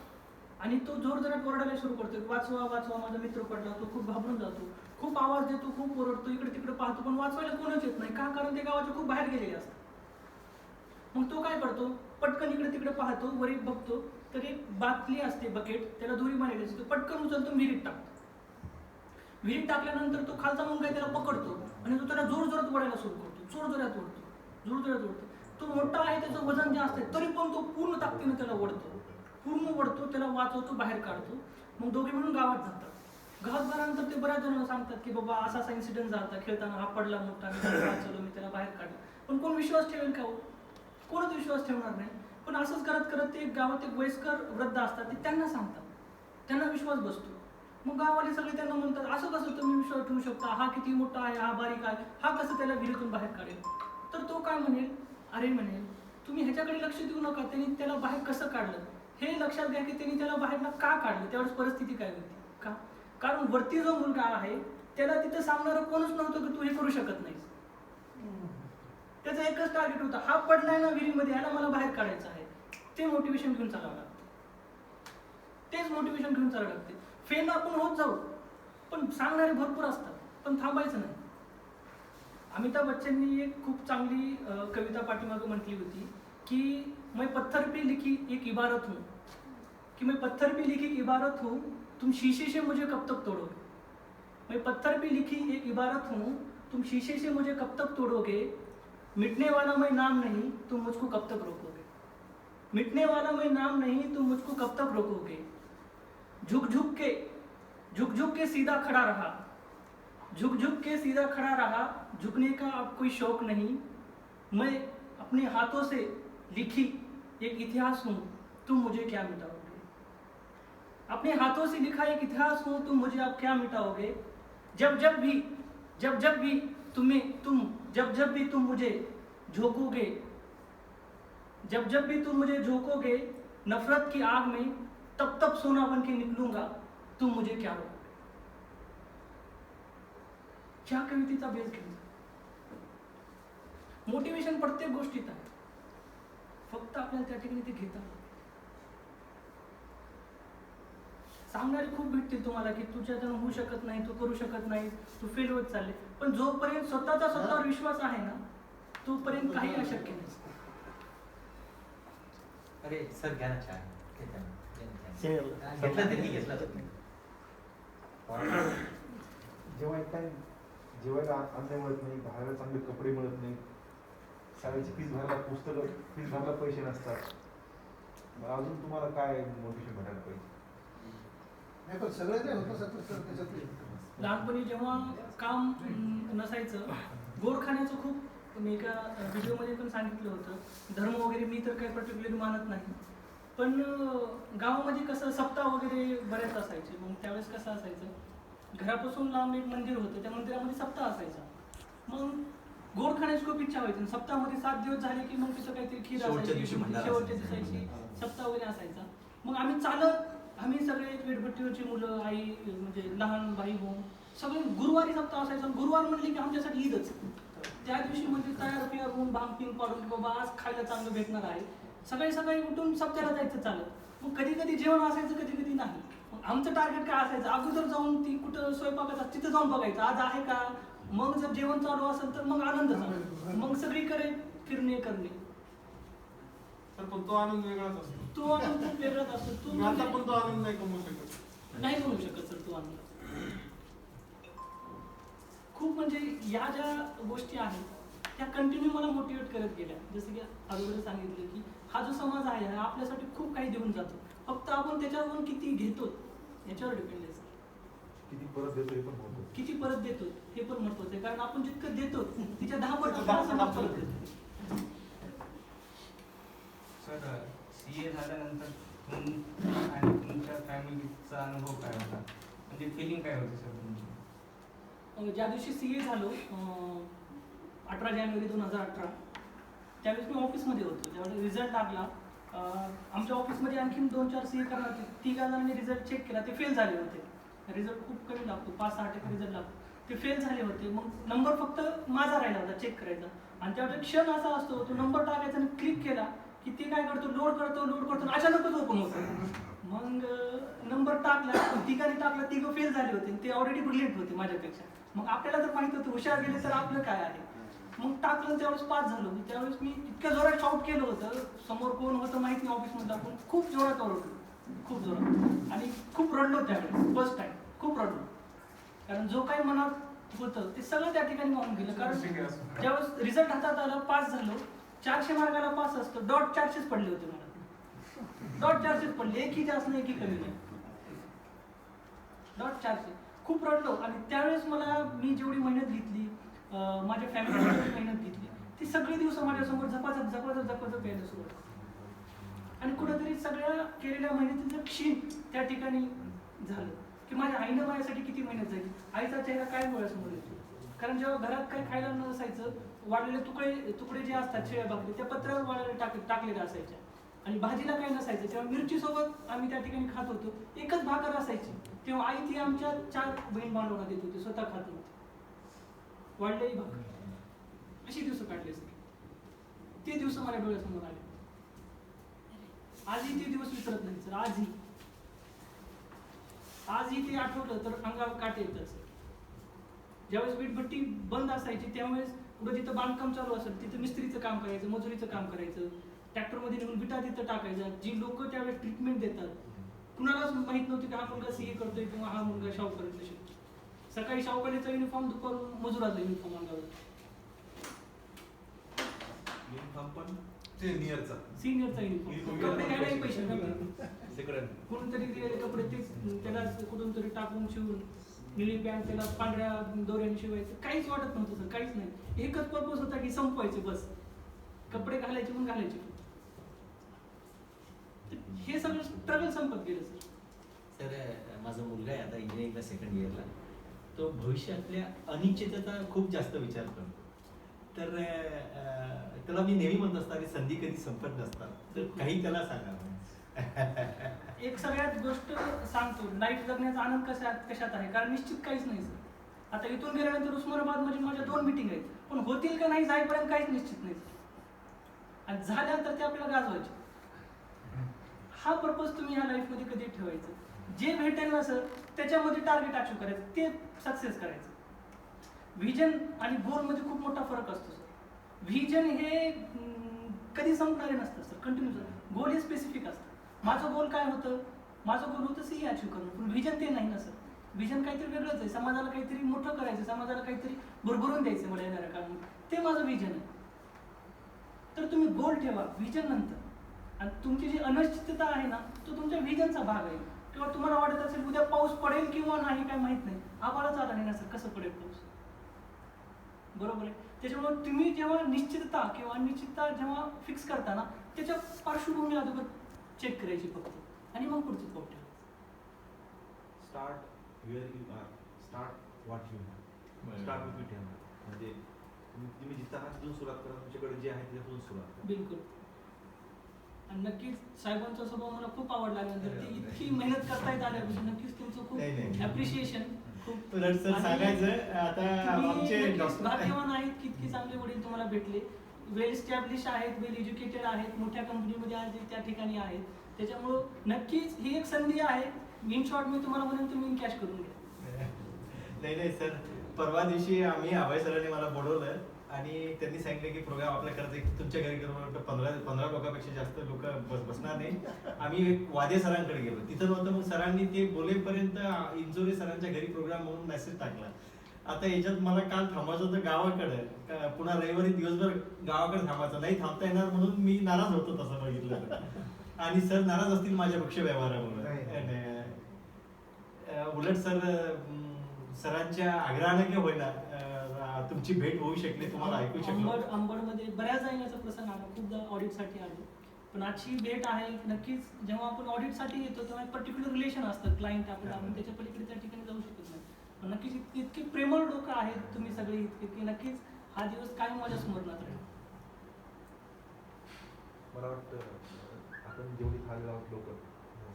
[SPEAKER 2] आणि तो जोरजोरात ओरडायला सुरू करतो, वाचवा वाचवा, माझा मित्र पडला. तो खूप घाबरून जातो, खूप आवाज देतो, खूप ओरडतो, इकडे तिकडे पाहतो, पण वाचवायला कोणच येत नाही. का? कारण ते गावाच्या खूप बाहेर गेलेले असतात. मग तो काय करतो, पटकन इकडे तिकडे पाहतो, वर एक बघतो तर एक बाटली असते, बकेट, त्याला दोरी मारलेली असते. तो पटकन उचलतो, विहिरीत टाकतो. विहिरीत टाकल्यानंतर तो खालचा मुलगा त्याला पकडतो आणि तो त्याला जोरजोरात ओढायला सुरू करतो, जोरजोरात ओढतो. तो मोठा आहे, त्याचं वजन जास्त आहे, तरी पण तो पूर्ण ताकदीने त्याला ओढतो, त्याला वाचवतो, बाहेर काढतो. मग दोघे म्हणून गावात जातात. गावात गेल्यानंतर ते बऱ्याच जणांना सांगतात की बाबा असा इन्सिडेंट झाला, खेळताना हा पडला मोठा, मी त्याला वाचवलं, मी त्याला बाहेर काढलं. पण कोण विश्वास ठेवेल का? कोणच विश्वास ठेवणार नाही. पण असंच करत ते गावात एक वयस्कर वृद्ध असतात, ते त्यांना सांगतात, त्यांना विश्वास बसतो. मग गाववाले सगळे त्यांना म्हणतात, असं कसं तुम्ही विश्वास ठेवू शकता, हा किती मोठा आहे, हा बारीक आहे, हा कसं त्याला विहिरीतून बाहेर काढेल? तर तो काय म्हणेल, अरे म्हणेल, तुम्ही ह्याच्याकडे लक्ष देऊ नका, त्यांनी त्याला बाहेर कसं काढलं हे लक्षात घ्या की त्यांनी त्याला बाहेरला का काढलं, त्यावेळेस परिस्थिती काय होती. का? कारण वरती जो मुलगा आहे त्याला तिथं सांगणारं कोणच नव्हतं की तू हे करू शकत नाहीस. त्याचं एकच टार्गेट होतं, हा पडलाय ना विहिरीमध्ये, ह्याला मला बाहेर काढायचं आहे. ते मोटिवेशन घेऊन चालावं लागतं, तेच मोटिवेशन घेऊन चालावं लागते. फेल आपण होत जाऊ, पण सांगणारे भरपूर असतात, पण थांबायचं नाही. अमिताभ बच्चननी एक खूप चांगली कविता पाठीमागं म्हटली होती कि मैं पत्थर पे लिखी एक इबारत हूँ, कि मैं पत्थर पे लिखी एक इबारत हूँ, तुम शीशे से मुझे कब तक तोड़ोगे. मैं पत्थर पे लिखी एक इबारत हूँ, तुम शीशे से मुझे कब तक तोड़ोगे. मिटने वाला मैं नाम नहीं, तुम मुझको कब तक रोकोगे. मिटने वाला मैं नाम नहीं, तुम मुझको कब तक रोकोगे. झुक झुक के सीधा खड़ा रहा, झुक के सीधा खड़ा रहा, झुकने का अब कोई शौक नहीं. मैं अपने हाथों से लिखी एक इतिहास हूँ, तुम मुझे क्या मिटाओगे. अपने हाथों से लिखा एक इतिहास हूँ, तुम मुझे अब क्या मिटाओगे. जब जब भी तुम मुझे झोंकोगे, जब भी तुम मुझे झोंकोगे नफरत की आग में, तब सोना बन के निकलूंगा, तुम मुझे क्या रोकोगे. ह्या कवितेचा बेस घ्यायचा. मोटिवेशन प्रत्येक गोष्टीत आहे, फक्त आपल्याला त्या ठिकाणी ते घेता. सांगणारे खूप भेटतील तुम्हाला की तुझ्याच्यानं होऊ शकत नाही, तू करू शकत नाही, तू फेल होत चालले. पण जोपर्यंत स्वतःचा स्वतःवर विश्वास आहे ना, तोपर्यंत काही अशक्य नाही.
[SPEAKER 4] अरे सर घ्या ना चहा. घेतला त्यांनी घेतला
[SPEAKER 3] जेव्हा काय जेवायला अन्न मिळत नाही, घालायला चांगले कपडे मिळत नाही, शाळेची फीस भरायला पुस्तकं फीस भरायला पैसे नसतात, मग अजून तुम्हाला काय मोटिवेशन भेटायला पाहिजे?
[SPEAKER 5] नाही पण सगळे नाही होतं सर त्याच्यातले.
[SPEAKER 2] लहानपणी जेव्हा काम नसायचं, गोड खाण्याचं खूप मी एका व्हिडिओमध्ये पण सांगितलं होतं. धर्म वगैरे मी तर काही पर्टिक्युलरली मानत नाही, पण गावामध्ये कसं सप्ताह वगैरे बरेच असायचे. मग त्यावेळेस कसं असायचं, घरापासून लांब एक मंदिर होतं, त्या मंदिरामध्ये सप्ताह असायचा. मग गोड खाण्याची खूप इच्छा व्हायची. सप्ताहामध्ये 7 दिवस झाले की मग तिथं काहीतरी खीर
[SPEAKER 4] शेवटच्या दिवशी
[SPEAKER 2] असायची,
[SPEAKER 4] भंडारा
[SPEAKER 2] शेवटच्या
[SPEAKER 4] असायचा.
[SPEAKER 2] दिवसाची सप्ताह वगैरे असायचा. मग आम्ही सगळे वीटभट्टीवरची मुलं, आई म्हणजे लहान भाई भाऊ सगळे गुरुवारी सप्ताह असायचा. गुरुवार म्हणले की आमच्यासाठी ईदच. त्या दिवशी म्हणजे तयार पियार होऊन भांग पिंग पाडून की बाबा आज खायला चांगलं भेटणार आहे, सकाळी सकाळी उठून सप्त्याला जायचं चालत. मग कधी कधी जेवण असायचं, कधी कधी नाही. मग आमचं टार्गेट काय असायचं, अगोदर जाऊन ती कुठं स्वयंपाकाचा तिथं जाऊन बघायचं आज आहे का. मग जर जेवण चालू असेल तर मग आनंद झाला. मग सगळीकडे फिरणे करणे,
[SPEAKER 7] तर पण तो आनंद वेगळाच असतो.
[SPEAKER 2] तो आनंद खूप वेगळाच असतो. तो
[SPEAKER 7] आता पण तो आनंद नाही कमवू शकत.
[SPEAKER 2] नाही करू शकत सर तो आनंद. खूप म्हणजे या ज्या गोष्टी आहेत त्या कंटिन्यू मला मोटिवेट करत गेल्या. जसं की अगोदर सांगितलं की हा जो समाज आहे हा आपल्यासाठी खूप काही देऊन जातो, फक्त आपण त्याच्यावरून किती घेतो याच्यावर डिपेंड आहे.
[SPEAKER 3] किती परत देतो हे पण होतं.
[SPEAKER 2] किती परत देतो हे पण महत्वाचं आहे, कारण आपण जितकं देतो तिच्या 10 पट आपल्याला समाज परत देतो.
[SPEAKER 8] सर CA झाल्यानंतर आणि तुमच्या फॅमिलीचा अनुभव काय होता, म्हणजे फिलिंग काय होती सर तुमची?
[SPEAKER 2] ज्या दिवशी CA झालो 18 जानेवारी 2018, त्यावेळेस मी ऑफिसमध्ये होतो. ज्यावेळेस रिझल्ट लागला, आमच्या ऑफिसमध्ये आणखीन 2-4 CA करणार होते. 3 जणांनी रिझल्ट चेक केला, ते फेल झाले होते. रिझल्ट खूप कमी लागतो, 5-6% रिझल्ट लागतो. ते फेल झाले होते. मग नंबर फक्त माझा राहिला होता चेक करायचा. आणि त्यावेळेस क्षण असा असतो, तो नंबर टाकायचा आणि क्लिक केला की ते काय करतो, लोड करतो अचानकच ओपन होतं. मग नंबर टाकला, तिघांनी टाकला, 3 फेल झाले होते. ते ऑलरेडी ब्रिलियंट होते माझ्यापेक्षा. मग आपल्याला तर माहित होतं हुशार गेले तर आपलं काय आहे. मग टाकलं, त्यावेळेस पास झालो. त्यावेळेस मी इतक्या जोरात शाऊट केलं होतं, समोर कोण होतं माहित नाही ऑफिसमध्ये, आपण खूप जोरात ओरडलो, खूप जोरात. आणि खूप रडलो त्यावेळेस, फर्स्ट टाइम खूप रडलो. कारण जो काही मनात होतं ते सगळं त्या ठिकाणी वाहून गेलं. कारण ज्यावेळेस रिझल्ट हातात आला, पास झालो, 400 मार्काला पास असतं, डॉट 400 पडले होते मला. डॉट 400 पडले, एकही जास्त नाही, एकही कमी नाही, डॉट 400. खूप रडलो. आणि त्यावेळेस मला मी जेवढी मेहनत घेतली, माझ्या फॅमिलीने जेवढी मेहनत घेतली, ती सगळी दिवस माझ्यासमोर झपाझप यायला सुरुवात. आणि कुठेतरी सगळ्या केलेल्या मेहनतीचं क्षीण त्या ठिकाणी झालं की माझ्या आईनं माझ्यासाठी किती मेहनत झाली. आईचा चेहरा काय डोळ्यासमोर येतो. कारण जेव्हा घरात काही खायला नसायचं, वाढलेले तुकडे जे असतात शिळ्या भाकरी, त्या पत्रावर वाढायला टाकलेल्या असायच्या. आणि भाजीला काही नसायचं, तेव्हा मिरचीसोबत आम्ही त्या ठिकाणी खात होतो. एकच भाकर असायची, तेव्हा आई ती आमच्या 4 बहीण भावंडांना देत होती, स्वतः खात नव्हती. वाढलेली भाकर, अशी दिवस काढले सर. ते दिवस माझ्या डोळ्यासमोर आले. आजही ते दिवस विसरत नाही सर. आजही ते आठवलं तर अंगावर काटे येतात सर. ज्यावेळेस वीटभट्टी बंद असायची त्यावेळेस कुठं जिथं बांधकाम चालू असेल तिथं मिस्त्रीचं काम करायचं, मजुरीचं काम करायचं, ट्रॅक्टरमध्ये नेऊन विटा तिथं टाकायच्या. जी लोक त्यावेळेस ट्रीटमेंट देतात, कुणालाच माहित नव्हती की हा मुलगा CA करतोय किंवा हा मुलगा शाहूकरीतला शिकतो. सकाळी शाहूकरीचा युनिफॉर्म, दुपारून मजुराचा युनिफॉर्म अंगावर.
[SPEAKER 4] युनिफॉर्म पण
[SPEAKER 3] सिनियरचा
[SPEAKER 2] युनिफॉर्म, कपडे घ्यायलाही पैसे नव्हते. कोणीतरी दिलेले कपडे ते त्याला कुठून तरी टाकून शिवून, निळी पॅन्ट त्याला पांढऱ्या दोऱ्याने शिवायचं, काहीच वाटत नव्हतं सर, काहीच नाही. एकच पर्पज होता की संपवायचे बस, कपडे घालायचे म्हणून घालायचे. हे सगळं स्ट्रगल संपत गेलं सर.
[SPEAKER 4] सर माझा मुलगा आहे आता इंजिनिअरिंगला 2nd इयरला. तो भविष्यातल्या अनिश्चितता खूप जास्त विचार करतो. तर त्याला मी नेहमी म्हणत असतात की संधी कधी संपत नसतात, तर काही त्याला सांगा.
[SPEAKER 2] एक सगळ्यात गोष्ट सांगतो, लाईफ जगण्याचा आनंद कशात आहे, कारण निश्चित काहीच नाही सर. आता इथून गेल्यानंतर उस्मानाबाद मध्ये माझ्या 2 मीटिंग आहेत, पण होतील का नाही जाईपर्यंत काहीच निश्चित नाही. आणि झाल्यानंतर ते आपल्याला गाजवायचे. हा पर्पज तुम्ही ह्या लाईफ मध्ये कधी ठेवायचा. जे भेटेल ना सर त्याच्यामध्ये टार्गेट अचीव करायचं, ते सक्सेस करायचं. व्हिजन आणि गोलमध्ये खूप मोठा फरक असतो सर. व्हिजन हे कधी संपणारे नसतं सर, कंटिन्यू. गोल हे स्पेसिफिक असतं. माझं गोल काय होतं, माझं गोल होतं सीए अचीव करणं, पण व्हिजन ते नाही ना सर. व्हिजन काहीतरी वेगळंच आहे, समाजाला काहीतरी मोठं करायचं, समाजाला काहीतरी भरभरून द्यायचं मला येणाऱ्या काळामध्ये, ते माझं व्हिजन आहे. तर तुम्ही गोल ठेवा, व्हिजन नंतर. आणि तुमची जी अनिश्चितता आहे ना, तो तुमच्या व्हिजनचा भाग आहे. किंवा तुम्हाला वाटत असेल उद्या पाऊस पडेल किंवा नाही काय माहित नाही, आभाळच आला नाही ना सर, कसं पडेल पाऊस, बरोबर आहे. त्याच्यामुळे तुम्ही जेव्हा निश्चितता किंवा अनिश्चितता जेव्हा फिक्स करता ना, त्याच्या पार्श्वभूमी अगोदर चेक करायची फक्त, आणि मग पुढचं पाऊल ठेवा.
[SPEAKER 3] Start where you are, start what you have, start with it have. म्हणजे तुम्ही जिथं आहात तिथून सुरुवात करा, तुमच्याकडे जे आहे त्यातून सुरुवात करा.
[SPEAKER 2] बिलकुल. आणि नक्कीच साहेबांचा स्वभाव मला खूप आवडला. नंतर ती इतकी मेहनत करतायत आल्यापासून नक्कीच तुमचं खूप ऍप्रिशिएशन. खूप
[SPEAKER 4] उलट सर सांगायचं आता आमचे डॉक्टर
[SPEAKER 2] भाग्यवान आहेत की इतके चांगले वडील तुम्हाला भेटले, वेल इस्टॅब्लिश आहेत, वेल एज्युकेटेड आहेत, मोठ्या कंपनीमध्ये आज त्या ठिकाणी आहेत. त्याच्यामुळं नक्कीच ही एक संधी आहे. इन शॉर्ट मी तुम्हाला म्हणेन तुम्ही इन कॅश करून घ्या.
[SPEAKER 4] नाही सर, परवा दिवशी आम्ही अभय सरांनी मला बोलवलं आणि त्यांनी सांगितलं की प्रोग्राम आपल्या करायचं, तुमच्या घरी करून 15 लोकांपेक्षा जास्त लोक बसणार नाही. आम्ही एक वादे सरांकडे गेलो, तिथं नव्हतं. मग सरांनी ते बोलेपर्यंत इंजोरे सरांच्या घरी प्रोग्राम म्हणून मेसेज टाकला. आता याच्यात मला काल थांबायचं होतं गावाकडे, पुन्हा रविवारी दिवसभर गावाकडे थांबायचं, नाही थांबता येणार म्हणून मी नाराज होतो तसं बघितलं. आणि सर नाराज असतील माझ्या पक्ष व्यवहारामुळे. उलट सरांच्या आग्रहाने की होईना तुमची भेट होऊ शकली, तुम्हाला ऐकू शकलो.
[SPEAKER 2] अंबडमध्ये बऱ्याच जाण्याचा प्रसंग आला, खूपदा ऑडिटसाठी आलो. पण आजची भेट आहे. नक्कीच जेव्हा आपण ऑडिटसाठी येतो तेव्हा एक पर्टिक्युलर रिलेशन असतं क्लायंट आपलं, आपण त्याच्या पलीकडे त्या ठिकाणी जाऊ शकत नाही. पण नक्कीच इतके प्रेमळ लोक आहेत तुम्ही सगळे इतके, की नक्कीच हा दिवस कायम माझ्या स्मरणात राहील.
[SPEAKER 3] मला वाटतं आपण जेवढी खाली आहोत लोक,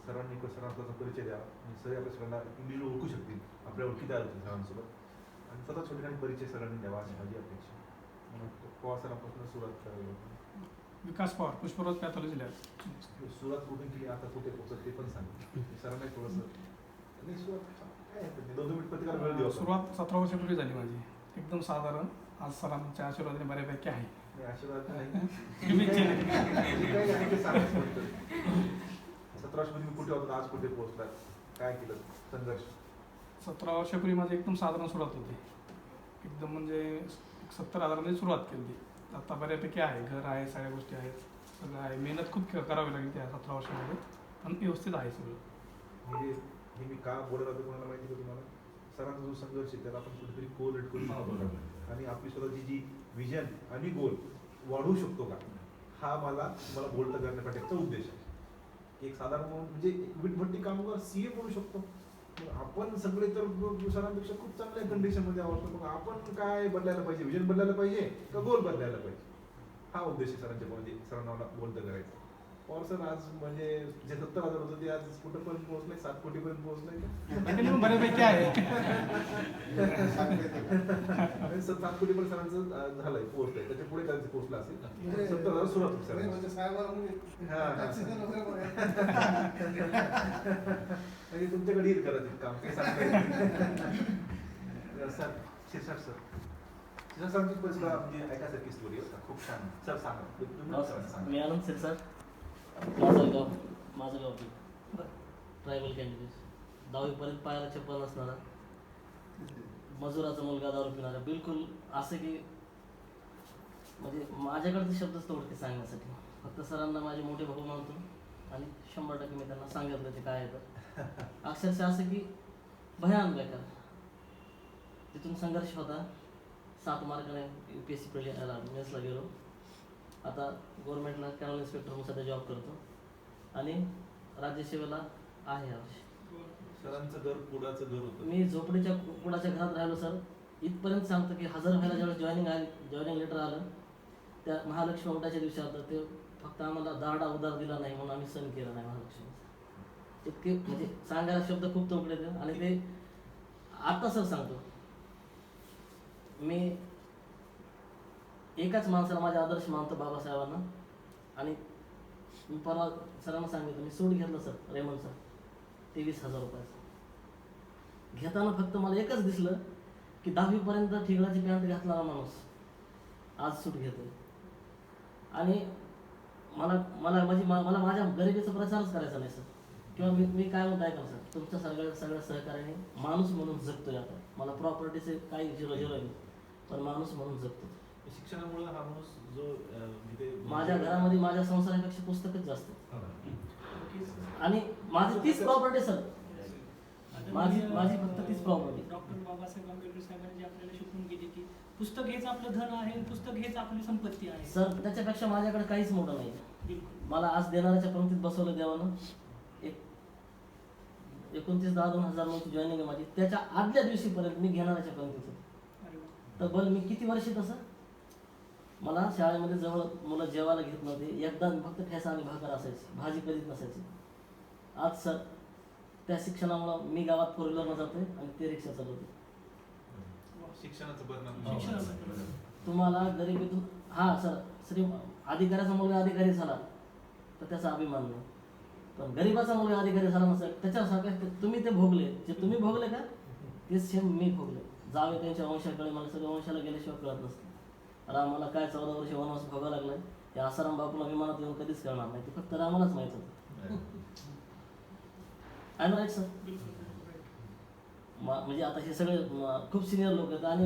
[SPEAKER 3] सरांनी सरांचा परिचय द्यावा, सर आपल्या सरांना इंडिव्हिज्युअल ओळखू शकतील, आपल्या ओळखीत आलं होतील सरांसोबत, आणि स्वतः छोटे काही परिचय सरांनी द्यावा अशी माझी अपेक्षा. मला वाटतं पवार सरांपासून सुरुवात करावी.
[SPEAKER 7] विकास पवार, पुष्पराज पॅथॉलॉजी लॅब.
[SPEAKER 3] सुरुवात कुठून केली, आता कुठे पोहोचत ते पण सांग. सरांना थोडंसं नाही सुरुवात काय आहे, 2 मिनिट प्रतिकार वेळ देऊ.
[SPEAKER 7] सुरुवात 17 वर्षापूर्वी झाली माझी, एकदम साधारण. आज सरांच्या आशीर्वादाने बऱ्यापैकी आहे.
[SPEAKER 3] आशीर्वाद नाही.
[SPEAKER 7] शुभेच्छा नाही.
[SPEAKER 3] काही आहे ते सांगायचं फक्त. 17 वर्षापूर्वी मी कुठे होतो, आज कुठे पोहोचला, काय केलं संघर्ष.
[SPEAKER 7] 17 वर्षापूर्वी माझी एकदम साधारण सुरुवात होती. एकदम म्हणजे 70,000मध्ये सुरुवात केली होती. आता बऱ्यापैकी आहे, घर आहे, सगळ्या गोष्टी आहेत, सगळं आहे. मेहनत खूप करावी लागली त्या 17 वर्षामध्ये, पण व्यवस्थित आहे सगळं.
[SPEAKER 3] हे मी का बोलत होतो कोणाला माहिती का तुम्हाला, सरांचा जो संघर्ष आहे त्याला आपण कुठेतरी कोरिलेट करून पाहतो आणि आपली स्वतःची जी विजन आणि गोल वाढवू शकतो का, हा मला बोलतं करण्यापाठीचा उद्देश आहे. एक साधारण म्हणजे वीटभट्टी कामगार सीए म्हणू शकतो. आपण सगळे तर सरांपेक्षा खूप चांगल्या कंडिशनमध्ये आहोत. मग आपण काय बदलायला पाहिजे, विजन बदलायला पाहिजे का गोल बदलायला पाहिजे, हा उद्देश आहे सरांच्या मध्ये. सरांना मला बोलतं करायचं. पवार सर आज म्हणजे जे 70,000 होतं ते आज कुठंपर्यंत पोहोचलंय, 7 कोटीपर्यंत पोहोचलंय.
[SPEAKER 7] बऱ्यापैकी आहे.
[SPEAKER 3] 7 कोटीपर्यंत सरांचं झालंय, पोहोचलंय. त्याच्या पुढे कदाचित पोहोचलं असेल. 70,000 सुरुवात होती सर.
[SPEAKER 5] म्हणजे साहेबाला
[SPEAKER 3] म्हणजे तुमच्याकडे येईल कदाचित काम, काही सांगता येत नाही. सर शिरसाट सर, सरांची म्हणजे ऐकायसारखी स्टोरी होता, खूप छान. सर सांगा.
[SPEAKER 9] मी आनंद शिरसाट, माझं गाव ट्रायबल कॅन्डिडेट, 10वीपर्यंत पायाला चप्पल नसणारा, मजुराचा मुलगा, दारू पिणारा. बिलकुल असं की म्हणजे माझ्याकडचे शब्दच तोडके सांगण्यासाठी. फक्त सरांना माझे मोठे भाऊ मानतो आणि 100% मी त्यांना सांगितलं ते काय आहे. तर अक्षरशः असं की भयान बेकार. तिथून संघर्ष होता. 7 मार्काने UPSC प्रिलिमिनरीला मेन्सला गेलो. आता गव्हर्नमेंटला कॅनल इन्स्पेक्टर म्हणून सध्या जॉब करतो आणि राज्यसेवेला आहे यावर्षी.
[SPEAKER 3] सरांचं घर कुडाचं घर होतं.
[SPEAKER 9] मी झोपडीच्या कुडाच्या घरात राहिलो सर. इथपर्यंत सांगतो की हजर व्हायला ज्यावेळेस जॉईनिंग लेटर आलं त्या महालक्ष्मी उठाच्या दिवशी आलं, ते फक्त आम्हाला दाडा उधार दिला नाही म्हणून आम्ही सण केला नाही महालक्ष्मी. इतके म्हणजे सांगायला शब्द खूप तोकडे ते. आणि ते आता सर सांगतो, मी एकाच माणसाला माझा आदर्श मानतो, बाबासाहेबांना. आणि मी परवा सरांना सांगितलं, मी सूट घेतलं सर, रेमंड सर. 23,000 रुपयाचा. घेताना फक्त मला एकच दिसलं की 10वीपर्यंत ठिगळाची पॅन्ट घातणारा माणूस आज सूट घेतोय. आणि मला मला म्हणजे मला माझ्या गरिबीचा प्रचारच करायचा नाही सर. किंवा मी काय म्हणतो ऐका सर, तुमच्या सगळ्या सहकार्याने माणूस म्हणून जगतोय. आता मला प्रॉपर्टीचे काही झिरो नाही, पण माणूस म्हणून जगतो.
[SPEAKER 4] शिक्षणामुळे हा माणूस जो
[SPEAKER 9] माझ्या घरामध्ये माझ्या संसारापेक्षा पुस्तकच जास्त आहेत. आणि माझी तीच प्रॉपर्टी सर, माझी फक्त तीच प्रॉपर्टी.
[SPEAKER 2] डॉक्टर बाबासाहेब आंबेडकर साहेबांनी जे आपल्याला शिकवून गेले की पुस्तक हेच आपलं धन आहे आणि पुस्तक हेच आपली संपत्ती आहे.
[SPEAKER 9] सर त्याच्यापेक्षा माझ्याकडे काहीच मोठं नाही.
[SPEAKER 2] बिलकुल.
[SPEAKER 9] मला आज देणाऱ्याच्या पंक्तीत बसवलं देवानं. 29/10/2009 जॉईनिंग आहे माझी. त्याच्या आदल्या दिवशीपर्यंत मी घेणाऱ्याच्या पंक्तीत होतो.
[SPEAKER 2] अरे वा.
[SPEAKER 9] तर बरं मी किती वर्ष तसं, मला शाळेमध्ये जवळ मुलं जेवायला घेत नव्हते. एकदा फक्त ठेसा आणि भाकर असायची, भाजी कधीच नसायची. आज सर त्या शिक्षणामुळं मी गावात 4 व्हीलरनं जातोय आणि ते रिक्षा चालवते.
[SPEAKER 4] शिक्षणाचं
[SPEAKER 2] शिक्षणाचं.
[SPEAKER 9] तुम्हाला गरिबीतून हा सर श्री अधिकाऱ्याचा मुलगा अधिकारी झाला तर त्याचा अभिमान नाही, पण गरिबाचा मुलगा अधिकारी झाला नसेल त्याच्यासारखं तुम्ही ते भोगले. जे तुम्ही भोगले का तेच सेम मी भोगले. जावे त्यांच्या वंशाकडे मला सगळं वंशाला गेल्याशिवाय कळत नसतं. रामाला काय 14 वर्ष वनवास भोगावा लागलाय हे आसाराम बापूला विमानात येऊन कधीच कळणार नाही. ते फक्त रामालाच माहित होतं. I am right sir. म्हणजे आता हे सगळे खूप सिनियर लोक आहेत आणि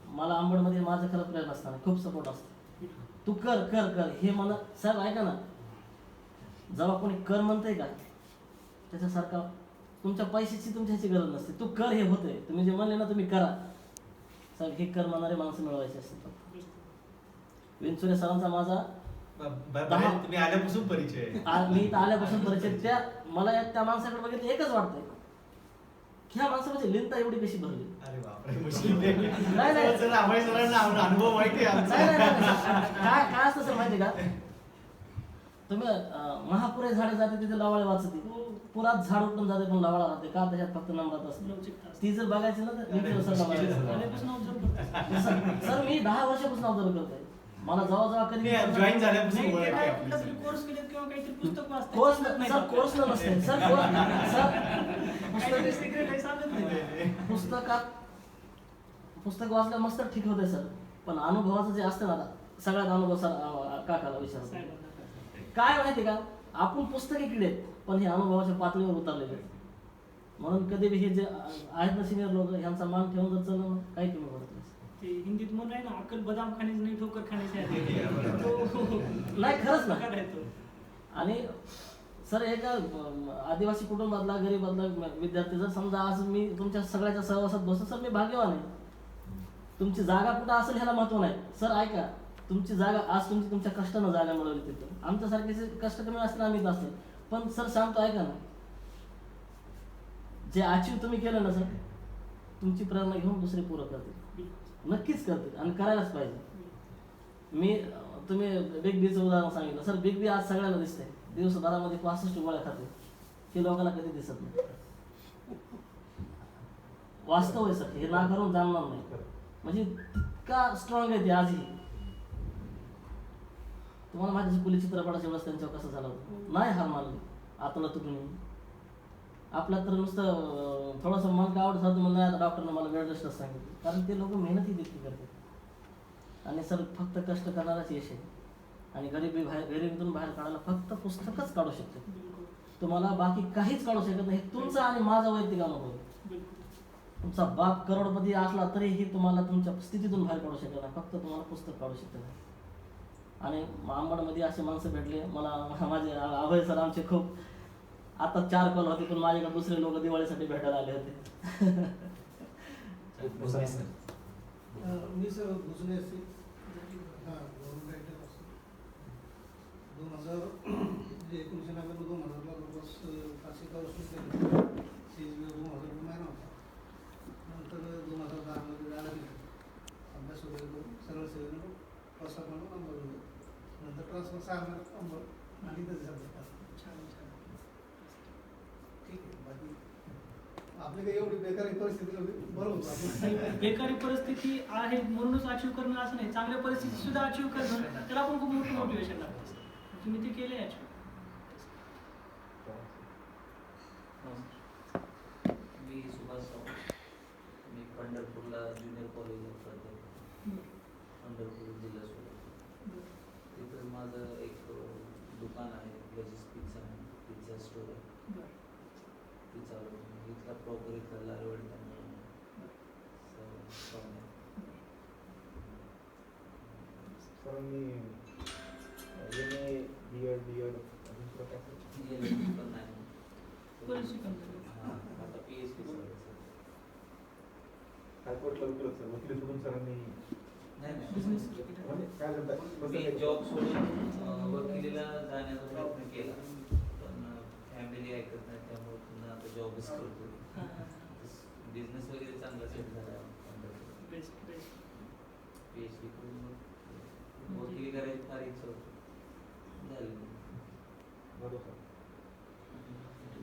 [SPEAKER 9] मला अंबडमध्ये माझं खरं प्रेम असताना खूप सपोर्ट असतो. तू कर कर कर हे मला साहेब ऐका ना, जेव्हा कोणी कर म्हणतंय का त्याच्यासारखा तुमच्या पैशाची तुमच्याची गरज नसते. तू कर हे होतंय. तुम्ही जे म्हणले ना तुम्ही करा साहेब, हे कर म्हणणारे माणसं मिळवायचे असतात. विंचुरे सरांचा माझा
[SPEAKER 4] तुम्ही आल्यापासून परिचय
[SPEAKER 9] मी इथं आल्यापासून परिचय. मला त्या माणसाकडे बघितलं एकच वाटतंय की ह्या माणसामध्ये लिंता एवढी कशी भरली.
[SPEAKER 4] अरे बापरे.
[SPEAKER 9] नाही नाही
[SPEAKER 4] अनुभव माहिती आहे.
[SPEAKER 9] काय असतं सर माहिती का, तुम्ही महापुरे झाडे जाते तिथे लवाळे वाचते, पुरात झाड उठून जाते पण लवाळा राहते का, त्याच्यात फक्त नंबरात असते. ती जर बघायची ना तर सर मी 10 वर्षापासून ऑब्झर्व करतोय. मला जेव्हा कधी
[SPEAKER 4] जॉईन झाल्यापासून
[SPEAKER 2] कोर्स केलेत किंवा काहीतरी पुस्तक वाचतात.
[SPEAKER 9] कोर्स सर कोर्स नसते सर.
[SPEAKER 2] सिक्रेट आहे सांगत नाही.
[SPEAKER 9] पुस्तक वाचलं मस्त ठीक होते सर, पण अनुभवाचं जे असतं ना सगळ्यात अनुभव सर काकाला विचारतो. काय माहिती का, आपण पुस्तकी किडेत पण हे अनुभवाच्या पातळीवर उतरलेले आहेत. म्हणून कधी हे जे आहेत ना सिनियर लोक ह्यांचा मान ठेवून जर चाललं काही कमी पडत नाही.
[SPEAKER 2] ते हिंदीत म्हणून आहे ना, अक्कल बदाम खाण्याच नाही ठोकर खाण्याचे आहे.
[SPEAKER 9] नाही खरंच ना.
[SPEAKER 2] प्रकार आहे तो.
[SPEAKER 9] आणि सर एका आदिवासी कुटुंबातला गरीबातला विद्यार्थी जर समजा आज मी तुमच्या सगळ्याच्या सहवासात बसतो सर, मी भाग्यवान आहे. तुमची जागा कुठं असेल ह्याला महत्व नाही सर. ऐका, तुमची जागा आज तुमच्या कष्टानं जागा मिळवली तिथं. आमच्यासारखे कष्ट कमी असतील आम्ही असतील, पण सर सांगतो ऐका ना, जे अचीव तुम्ही केलं ना सर, तुमची प्रेरणा घेऊन दुसरे पूरं करतील, नक्कीच करतील आणि करायलाच पाहिजे. तुम्ही बिग बीचं उदाहरण सांगितलं सर. बिग बी आज सगळ्यांना दिसतंय, दिवसभरामध्ये 65 गोळ्या खाते. हे लोकांना कधी दिसत नाही. वास्तव आहे सर, हे नाकारून जाणणार नाही. म्हणजे इतका स्ट्रॉंग आहे ते आजही. तुम्हाला माहिती आहे पोलीस चित्रपटाच्या वेळेस त्यांच्यावर कसं झालं होतं, नाही हार मानली आतलं तुटून. आपल्यात तर नुसतं थोडंसं मन काय आवडत होतं म्हणून आता डॉक्टरनं मला बेड रेस्टच सांगितलं, कारण ते लोक मेहनतही देखील करतात. आणि सर फक्त कष्ट करणारच यश आहे. आणि गरिबीतून बाहेर काढायला फक्त पुस्तकच काढू शकते. तुम्हाला बाकी काहीच काढू शकत नाही. तुमचा आणि माझा वैयक्तिक अनुभव आहे. तुमचा बाप करोडपती असला तरीही तुम्हाला तुमच्या स्थितीतून बाहेर काढू शकत नाही, फक्त तुम्हाला पुस्तक काढू शकत नाही. आणि अंबडमध्ये असे माणसं भेटले मला, माझे अभय सर आमचे खूप. आता 4 कॉल होते पण माझ्याकडे दुसरे लोक दिवाळीसाठी भेटायला आले होते.
[SPEAKER 5] मी सर भुजने असे गव्हर्नमेंट 1990 जवळपास 5 वर्ष केलं. CSB 2000 महिना होता. नंतर 2010 मध्ये जायला गेलं, अभ्यास वगैरे करून सरळ सेवेनं प्रसार म्हणून नंबर दिलं. नंतर ट्रान्सफर 6 महिन्यात नंबर आणि तिथं झालं. ठीक आहे. बाकी आपली काही एवढी बेकारी परिस्थिती नव्हती. बरोबर,
[SPEAKER 2] बेकारी परिस्थिती आहे म्हणूनच अचीव्ह करणं असं नाही, चांगल्या परिस्थिती सुद्धा अचीव्ह करणं त्याला पण खूप मोठं मोटिवेशन लागतं. तुम्ही ते केले अचीव्ह.
[SPEAKER 10] स्टोर आहे
[SPEAKER 2] बरं.
[SPEAKER 10] ती चालवतो इथला प्रॉपर इथला लालवाडी त्यांनी
[SPEAKER 3] सरांनी MA, B.Ed, D.Ed अजून पुढं काय केलं?
[SPEAKER 10] पण नाही
[SPEAKER 2] बरं शिकवलं.
[SPEAKER 10] हां आता PhD चालू आहे सर.
[SPEAKER 3] हायकोर्टला वकील सर वकील सोडून सरांनी
[SPEAKER 10] नाही नाही
[SPEAKER 2] बिझनेस
[SPEAKER 3] म्हणजे काय म्हणतात
[SPEAKER 10] मी जॉब सोडून वकिलीला जाण्याचा प्रयत्न केला पण फॅमिली ऐकत नाही त्यामुळे पुन्हा आता जॉबच करतो. बिझनेस वगैरे चांगला सेट झाला
[SPEAKER 2] बेस्ट बेस्ट.
[SPEAKER 10] PhD करून मग वकिली करायची फार इच्छा होती झाली.
[SPEAKER 3] बरोबर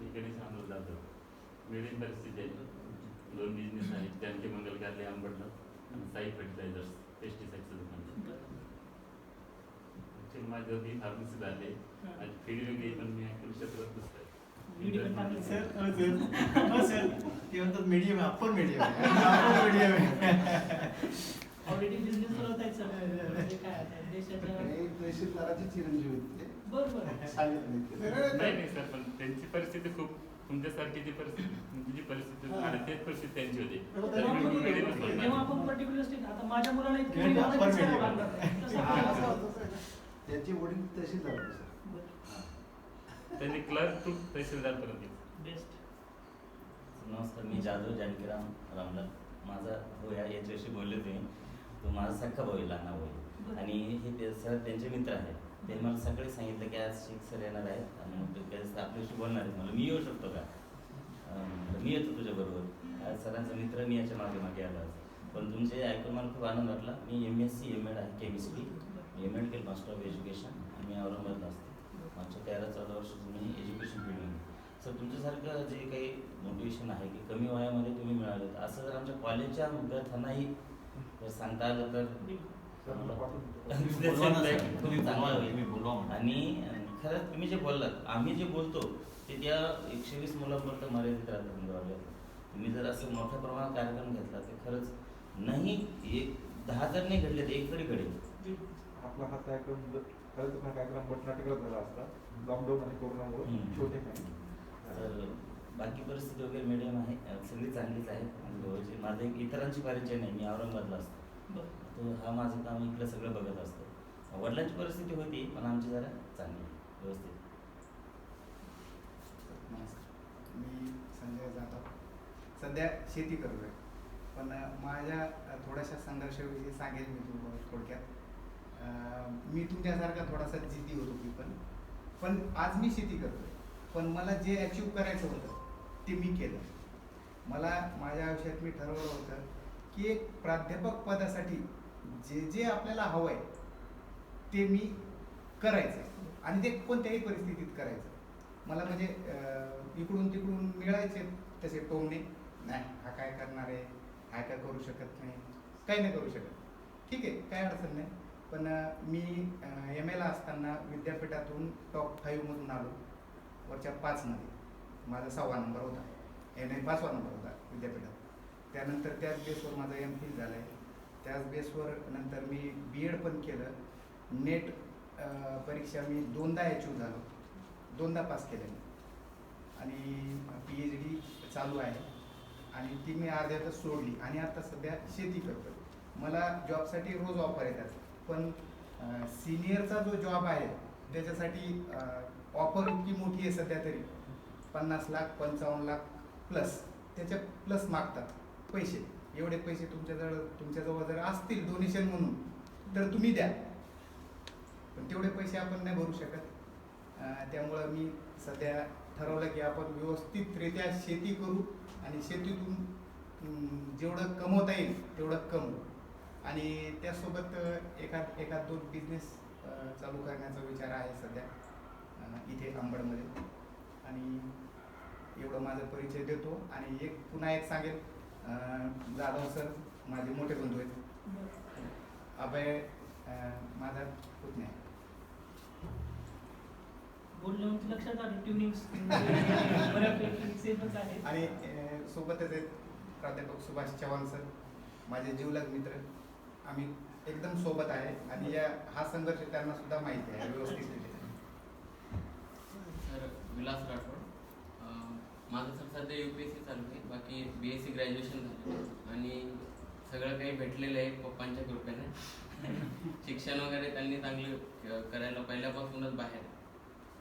[SPEAKER 11] इकडे सांगलं जातं मिळून परिस्थिती आहे. 2 बिझनेस आहेत त्यांचे मंगल कार्यालय अंबडला आणि साई फर्टिलायझर्स पेस्टिसाईडचं दुकान. ॲक्च्युली माझं बी फार्मसी झाले आणि फील्ड वेगळी पण मी ॲक्च्युली क्षेत्रात नसतं.
[SPEAKER 4] ते म्हणतात मीडियम आपण मीडियम आपण मीडियम
[SPEAKER 2] ऑलरेडी बिझनेस करत आहेत सर. म्हणजे काय आता देशाच्या
[SPEAKER 5] तहसीलदाराचे चिरंजीव आहेत ते.
[SPEAKER 2] बरोबर
[SPEAKER 5] सांगितलं
[SPEAKER 11] नाही नाही सर पण त्यांची परिस्थिती खूप तुमच्यासारखी जी परिस्थिती तुमची जी परिस्थिती आणि तेच परिस्थिती त्यांची होती. तर मी मिडियमच
[SPEAKER 2] जेव्हा
[SPEAKER 11] म्हणणार.
[SPEAKER 2] आपण पर्टिक्युलर स्टेट आता माझ्या मुलाला इतकी
[SPEAKER 4] Grade
[SPEAKER 2] मेहनत
[SPEAKER 4] upper
[SPEAKER 2] करावी
[SPEAKER 4] medium.
[SPEAKER 2] लागणार नाही. तसं
[SPEAKER 5] हा,
[SPEAKER 2] आपल्याला
[SPEAKER 5] असं
[SPEAKER 2] असं
[SPEAKER 5] होतं सर. त्याचे वडील तहसीलदार होते सर.
[SPEAKER 11] त्यांनी क्लर्क टू तहसीलदारपर्यंत गेले.
[SPEAKER 2] बेस्ट.
[SPEAKER 12] नमस्कार, मी जाधव जानकीराम रामलाल. माझा भाऊ याच्याशी बोलले तुम्ही, तो माझा सख्खा भाऊ आहे, लहाना भाऊ आहे. आणि हे सर त्यांचे मित्र आहेत. त्यांनी मला सकाळी सांगितलं की आज शेख सर येणार आहेत आणि मग ते आपल्याशी बोलणार आहेत. मला मी येऊ शकतो का? मी येतो तुझ्याबरोबर. आज सरांचा मित्र मी याच्या मागे मागे आलो आज. पण तुमचे ऐकून मला खूप आनंद वाटला. मी MSc M.Ed आहे केमिस्ट्री. M.Ed केलं मास्टर ऑफ एज्युकेशन आणि मी औरंगाबादला असते. मागच्या 13-14 वर्ष मी एज्युकेशन फील्डमध्ये. सर तुमच्यासारखं जे काही मोटिवेशन आहे की कमी वयामध्ये तुम्ही मिळालं, असं जर आमच्या कॉलेजच्या विद्यार्थ्यांनाही जर सांगता आलं तर खूप चांगलं होईल. आणि खरंच तुम्ही जे बोललात, आम्ही जे बोलतो ते त्या 120 मुलांपर्यंत मर्यादित राहतात मुलांवर. तुम्ही जर असं मोठ्या प्रमाणात कार्यक्रम घेतला तर खरंच नाही 10 जर नाही घडले तर एक तरी घडेल.
[SPEAKER 3] आपला हा कार्यक्रम खरंच हा कार्यक्रम बटनाटिकला झाला असता लॉकडाऊन आणि कोरोनामुळे छोटे नाही.
[SPEAKER 12] तर बाकी परिस्थिती वगैरे मीडियम आहे, सगळी चांगलीच आहे. आणि माझं एक इतरांची परिचय नाही, मी औरंगाबादला असतो. तो हा माझं काम इकडं सगळं बघत असतो. वडिलांची परिस्थिती होती पण आमची जरा चांगली व्यवस्थित.
[SPEAKER 5] नमस्कार, मी संजय जाधव. सध्या शेती करतो आहे पण माझ्या थोड्याशा संघर्षाविषयी सांगेल मी तुम्हाला थोडक्यात. मी तुमच्यासारखा थोडासा जिद्दी होतो पण आज मी शेती करतो आहे पण मला जे अचीव करायचं होतं ते मी केलं. मला माझ्या आयुष्यात मी ठरवलं होतं की एक प्राध्यापक पदासाठी जे जे आपल्याला हवं आहे ते मी करायचं आणि ते कोणत्याही परिस्थितीत करायचं. मला म्हणजे इकडून तिकडून मिळायचे तसे टोमणे, नाही हा काय करणार आहे, हा काय करू शकत नाही, काही नाही करू शकत. ठीक आहे, काय अडचण नाही. पण मी MA ला असताना विद्यापीठातून टॉप 5 मधून आलो. वरच्या 5 मध्ये माझा 6वा नंबर होता. नाही 5वा नंबर होता विद्यापीठात. त्यानंतर त्याच बेसवर माझं MPhil झालं आहे. त्याच बेसवर नंतर मी B.Ed पण केलं. नेट परीक्षा मी 2दा अचीव झालो, 2दा पास केलं आणि PhD चालू आहे आणि ती मी अर्ध्यातच सोडली आणि आता सध्या शेती करतो. मला जॉबसाठी रोज ऑफर येतात पण सिनियरचा जो जॉब आहे त्याच्यासाठी ऑफर इतकी मोठी आहे सध्या तरी 50 लाख 55 लाख प्लस, त्याच्या प्लस मागतात पैसे. एवढे पैसे तुमच्याजवळ जर असतील डोनेशन म्हणून तर तुम्ही द्या, पण तेवढे पैसे आपण नाही भरू शकत. त्यामुळं मी सध्या ठरवलं की आपण व्यवस्थितरित्या शेती करू आणि शेतीतून जेवढं कमवता येईल तेवढं कमवू आणि त्यासोबत एखाद 2 बिझनेस चालू करण्याचा विचार आहे सध्या इथे अंबडमध्ये. आणि एवढं माझा परिचय देतो. आणि पुन्हा एक सांगेल, जाधव सर माझे मोठे बंधू आहेत. अभय माझा पुतण्या आहे.
[SPEAKER 2] बोलण्यामध्ये लक्षात आलं ट्युनिंग्स बऱ्यापैकी सेमच आहे.
[SPEAKER 5] आणि सोबतच आहेत प्राध्यापक सुभाष चव्हाण सर, माझे जीवलग मित्र. आम्ही एकदम सोबत आहे आणि हा संघर्ष त्यांना सुद्धा माहिती आहे व्यवस्थित.
[SPEAKER 8] सर विलास राठोड
[SPEAKER 13] माझं सर सध्या UPSC चालू आहे, बाकी BSc ग्रॅज्युएशन झालं आणि सगळं काही भेटलेलं आहे पप्पांच्या कृपेने. शिक्षण वगैरे त्यांनी चांगलं करायला पहिल्यापासूनच बाहेर,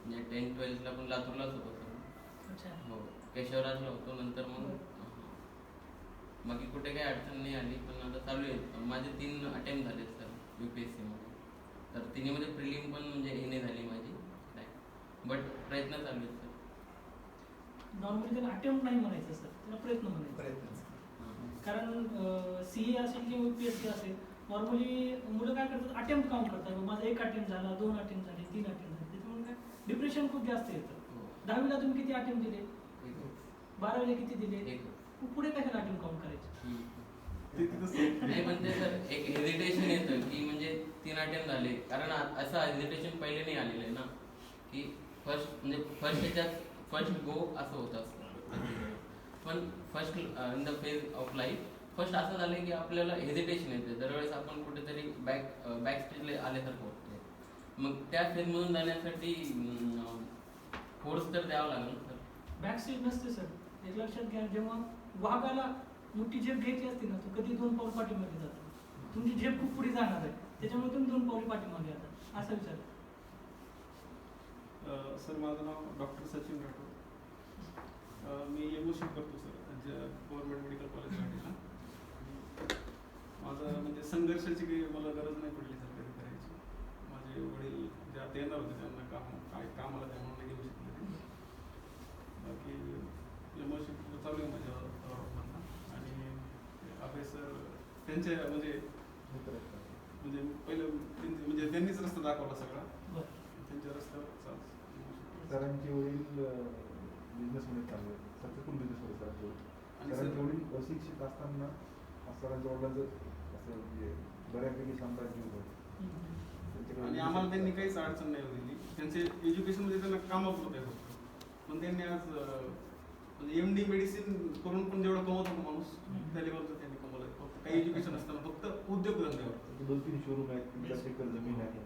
[SPEAKER 13] म्हणजे 10th-12thला पण लातूरलाच होतो सर. हो, केशवराजला होतो. नंतर मग बाकी कुठे काही अडचण नाही आली, पण आता चालू आहे. माझे 3 अटेम्प्ट झाले सर UPSC मध्ये, तर तिन्हीमध्ये प्रिलिम पण म्हणजे हे नाही झाली माझी, बट प्रयत्न चालू आहेत सर.
[SPEAKER 2] नॉर्मली त्याला अटेम्प्ट नाही म्हणायचं सर, त्याला प्रयत्न म्हणायचं. कारण CA असेल किंवा UPSC असेल, नॉर्मली मुलं काय करतात, अटेम्प्ट काउंट करतात. माझा 1 अटेम्प्ट झाला, 2 अटेम्प्ट झाले, 3 अटेम्प्ट झाले, त्याच्यामुळे काय डिप्रेशन खूप जास्त येतं. 10वीला तुम्ही किती अटेम्प्ट दिले, 12वीला किती दिले, पुढे कशाला अटेम्प्ट काउंट करायचे.
[SPEAKER 13] नाही पण ते सर एक हेजिटेशन येतं की म्हणजे 3 अटेम्प्ट झाले, कारण असं हेजिटेशन पहिले नाही आलेलं आहे ना, की फर्स्ट गो असं होतं असतं. पण first in the phase of life first असं झालं की आपल्याला हेजिटेशन येते दरवेळेस आपण कुठेतरी बॅक स्टेजला आल्यासारखं होतं. मग त्या फेजमधून जाण्यासाठी कोर्स तर द्यावा लागेल सर.
[SPEAKER 2] बॅक स्टेज नसते सर, एक लक्षात घ्या, जेव्हा वाघाला मोठी झेप घ्यायची असते ना, तो कधी 2 पाऊल पाठीमागे जातो. तुमची झेप खूप पुढे जाणार आहे, त्याच्यामुळे तुम्ही 2 पाऊल पाठीमागे जातात, असा विचार.
[SPEAKER 7] सर माझं नाव डॉक्टर सचिन राठोड. मी एमओसी करतो सर गव्हर्नमेंट मेडिकल कॉलेजला. माझं म्हणजे संघर्षाची काही मला गरज नाही पडली सर कधी करायची. माझे वडील जे आता येणार होते त्यांना काय कामाला त्या म्हणून घेऊ शकले. बाकी एमओसी चालू आहे माझ्या आणि अभय सर त्यांचे म्हणजे पहिलं म्हणजे त्यांनीच रस्ता दाखवला सगळा, त्यांच्या रस्त्यावर चालू.
[SPEAKER 3] सरांचे वडील बिझनेसमध्ये चालू आहे, सक्सेसफुल बिझनेसमध्ये चालू आहे. सरांचे वडील अशिक्षित असताना सरांच्या वडिलांचं असं म्हणजे बऱ्यापैकी साम्राज्य होतं.
[SPEAKER 7] आणि आम्हाला त्यांनी काहीच अडचण नाही दिली. त्यांचे एज्युकेशनमध्ये त्यांना कामापुरत आहे फक्त, पण त्यांनी आज म्हणजे MD मेडिसिन करून पण जेवढं कमवत होतो माणूस त्या लेवलचं त्यांनी कमवलं. फक्त काही एज्युकेशन असताना फक्त उद्योगधंद्यावर 2-3 शोरूम आहेत, 50 एकर जमीन आहे,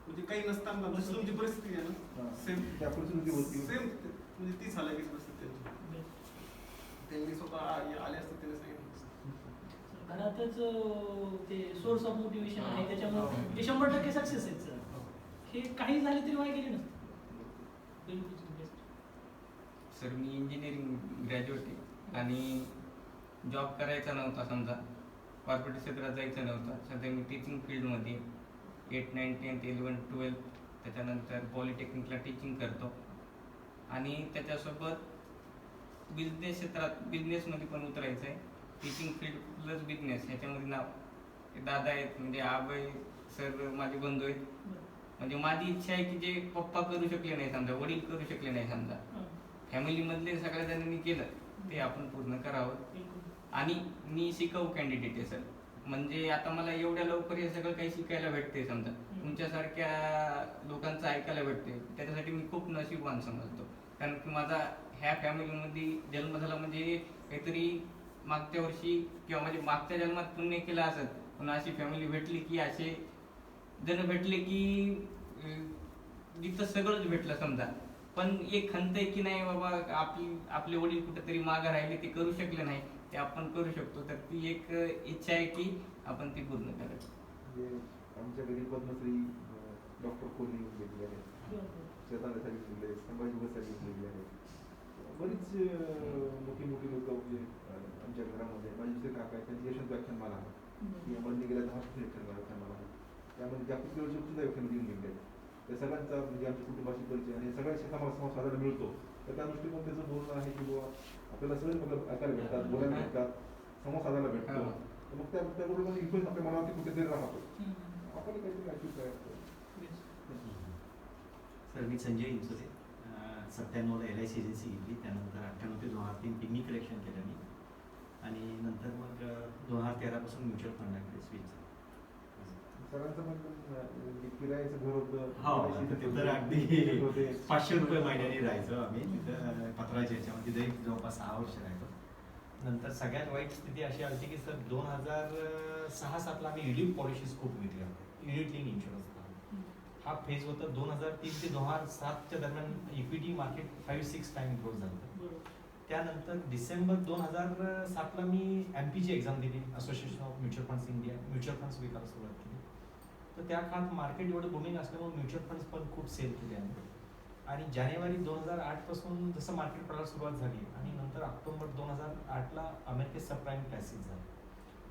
[SPEAKER 7] म्हणजे काही नसताना जशी तुमची परिस्थिती आहे ना सेम त्या परिस्थिती सेम म्हणजे तीच हालाकीची परिस्थिती त्यांची. त्यांनी स्वतः आले असते त्यांनी सांगितलं
[SPEAKER 2] घरातच ते सोर्स ऑफ मोटिवेशन आहे, त्याच्यामुळे ते 100% सक्सेस आहेत सर. हे काही झाले तरी वाया गेले नसते.
[SPEAKER 8] सर मी इंजिनिअरिंग ग्रॅज्युएट आहे आणि जॉब करायचा नव्हता, समजा कॉर्पोरेट क्षेत्रात जायचं नव्हतं. सध्या मी टीचिंग फील्डमध्ये 8, 9, 10, 11, 12 त्याच्यानंतर पॉलिटेक्निकला टीचिंग करतो आणि त्याच्यासोबत बिझनेस क्षेत्रात बिझनेसमध्ये पण उतरायचं आहे. टीचिंग फील्ड प्लस बिझनेस ह्याच्यामध्ये नाव दादा आहेत, म्हणजे आबाई सर माझे बंधू आहेत. म्हणजे माझी इच्छा आहे की जे पप्पा करू शकले नाही, समजा वडील करू शकले नाही, समजा फॅमिलीमधले सगळ्या जणांनी केलं ते आपण पूर्ण करावं. आणि मी शिकाऊ कॅन्डिडेट आहे सर, म्हणजे आता मला एवढ्या लवकर हे सगळं काही शिकायला भेटते, समजा तुमच्यासारख्या लोकांचं ऐकायला भेटते, त्याच्यासाठी मी खूप नशीबवान समजतो. कारण की माझा ह्या फॅमिलीमध्ये जन्म झाला, म्हणजे काहीतरी मागच्या वर्षी किंवा म्हणजे मागच्या जन्मात पुण्य केलं असत, पण अशी फॅमिली भेटली की असे जण भेटले की जिथं सगळंच भेटलं समजा. पण एक खंत आहे की नाही बाबा आपले वडील कुठेतरी मागं राहिले, ते करू शकले नाही, ते आपण करू शकतो. तर ती एक इच्छा आहे की आपण ती पूर्ण करायची.
[SPEAKER 3] म्हणजे आमच्या घरी पद्मश्री डॉक्टर कोहली घेतले आहेत, शेतासाठी घेतलेले आहेत, संभाजी बसासाठी घेतलेले आहेत. बरीच मोठी लोक म्हणजे आमच्या घरामध्ये माझे दुसरे काका आहेत, त्यांची यशवंत व्याख्यान मला आहे, यामध्ये गेल्या 10 व्याख्यान मला आहे. त्यामध्ये जागतिक लेवलचे सुद्धा व्याख्यान घेऊन गेले आहेत. त्या सगळ्यांचा म्हणजे आमच्या कुटुंबाशी परिचय आणि सगळ्या शेतामध्ये समाज साधायला मिळतो. तर त्या दृष्टीकोन त्याचं बोलणं आहे की बुवा आपल्याला सगळे मतलब ऐकायला भेटतात, बोलायला भेटतात, संवाद साधायला भेटतो. मग त्याबरोबर इन्फ्लुएन्स आपल्या मनावरती कुठेतरी राहतो. आपण काहीतरी अचीव करायचं.
[SPEAKER 14] सर मी संजय इंचोले, 97ला LIC एजन्सी घेतली, त्यानंतर 98 ते 2003 पिग्मी कलेक्शन केलं मी आणि नंतर मग 2013 पासून म्युच्युअल फंडाकडे स्विच.
[SPEAKER 3] सरांचं पण किरायाचं घर होतं.
[SPEAKER 14] हो, तिथं अगदी 500 रुपये महिन्याने राहायचो आम्ही तिथं पत्राच्या याच्यामध्ये. तिथं जवळपास 6 वर्ष राहिलो. नंतर सगळ्यात वाईट स्थिती अशी आली की सर 2006-07ला आम्ही रिलीफ पॉलिसीज खूप विकल्या होत्या, युनिट लिंक इन्शुरन्स.
[SPEAKER 4] हा फेज होता 2003 ते 2007च्या दरम्यान इक्विटी मार्केट 5-6 टाइम ग्रो झालं. त्यानंतर डिसेंबर 2007ला मी MPची एक्झाम दिली, association of mutual funds India, mutual funds विकायला सुरुवात केली. तर त्या काळात मार्केट एवढं बुमिंग असल्यामुळे म्युच्युअल फंड्स पण खूप सेल केले आम्ही. आणि जानेवारी 2008 पासून जसं मार्केट पडायला सुरुवात झाली आणि नंतर ऑक्टोबर 2008ला अमेरिकेत सबप्राईम क्रायसिस झालं.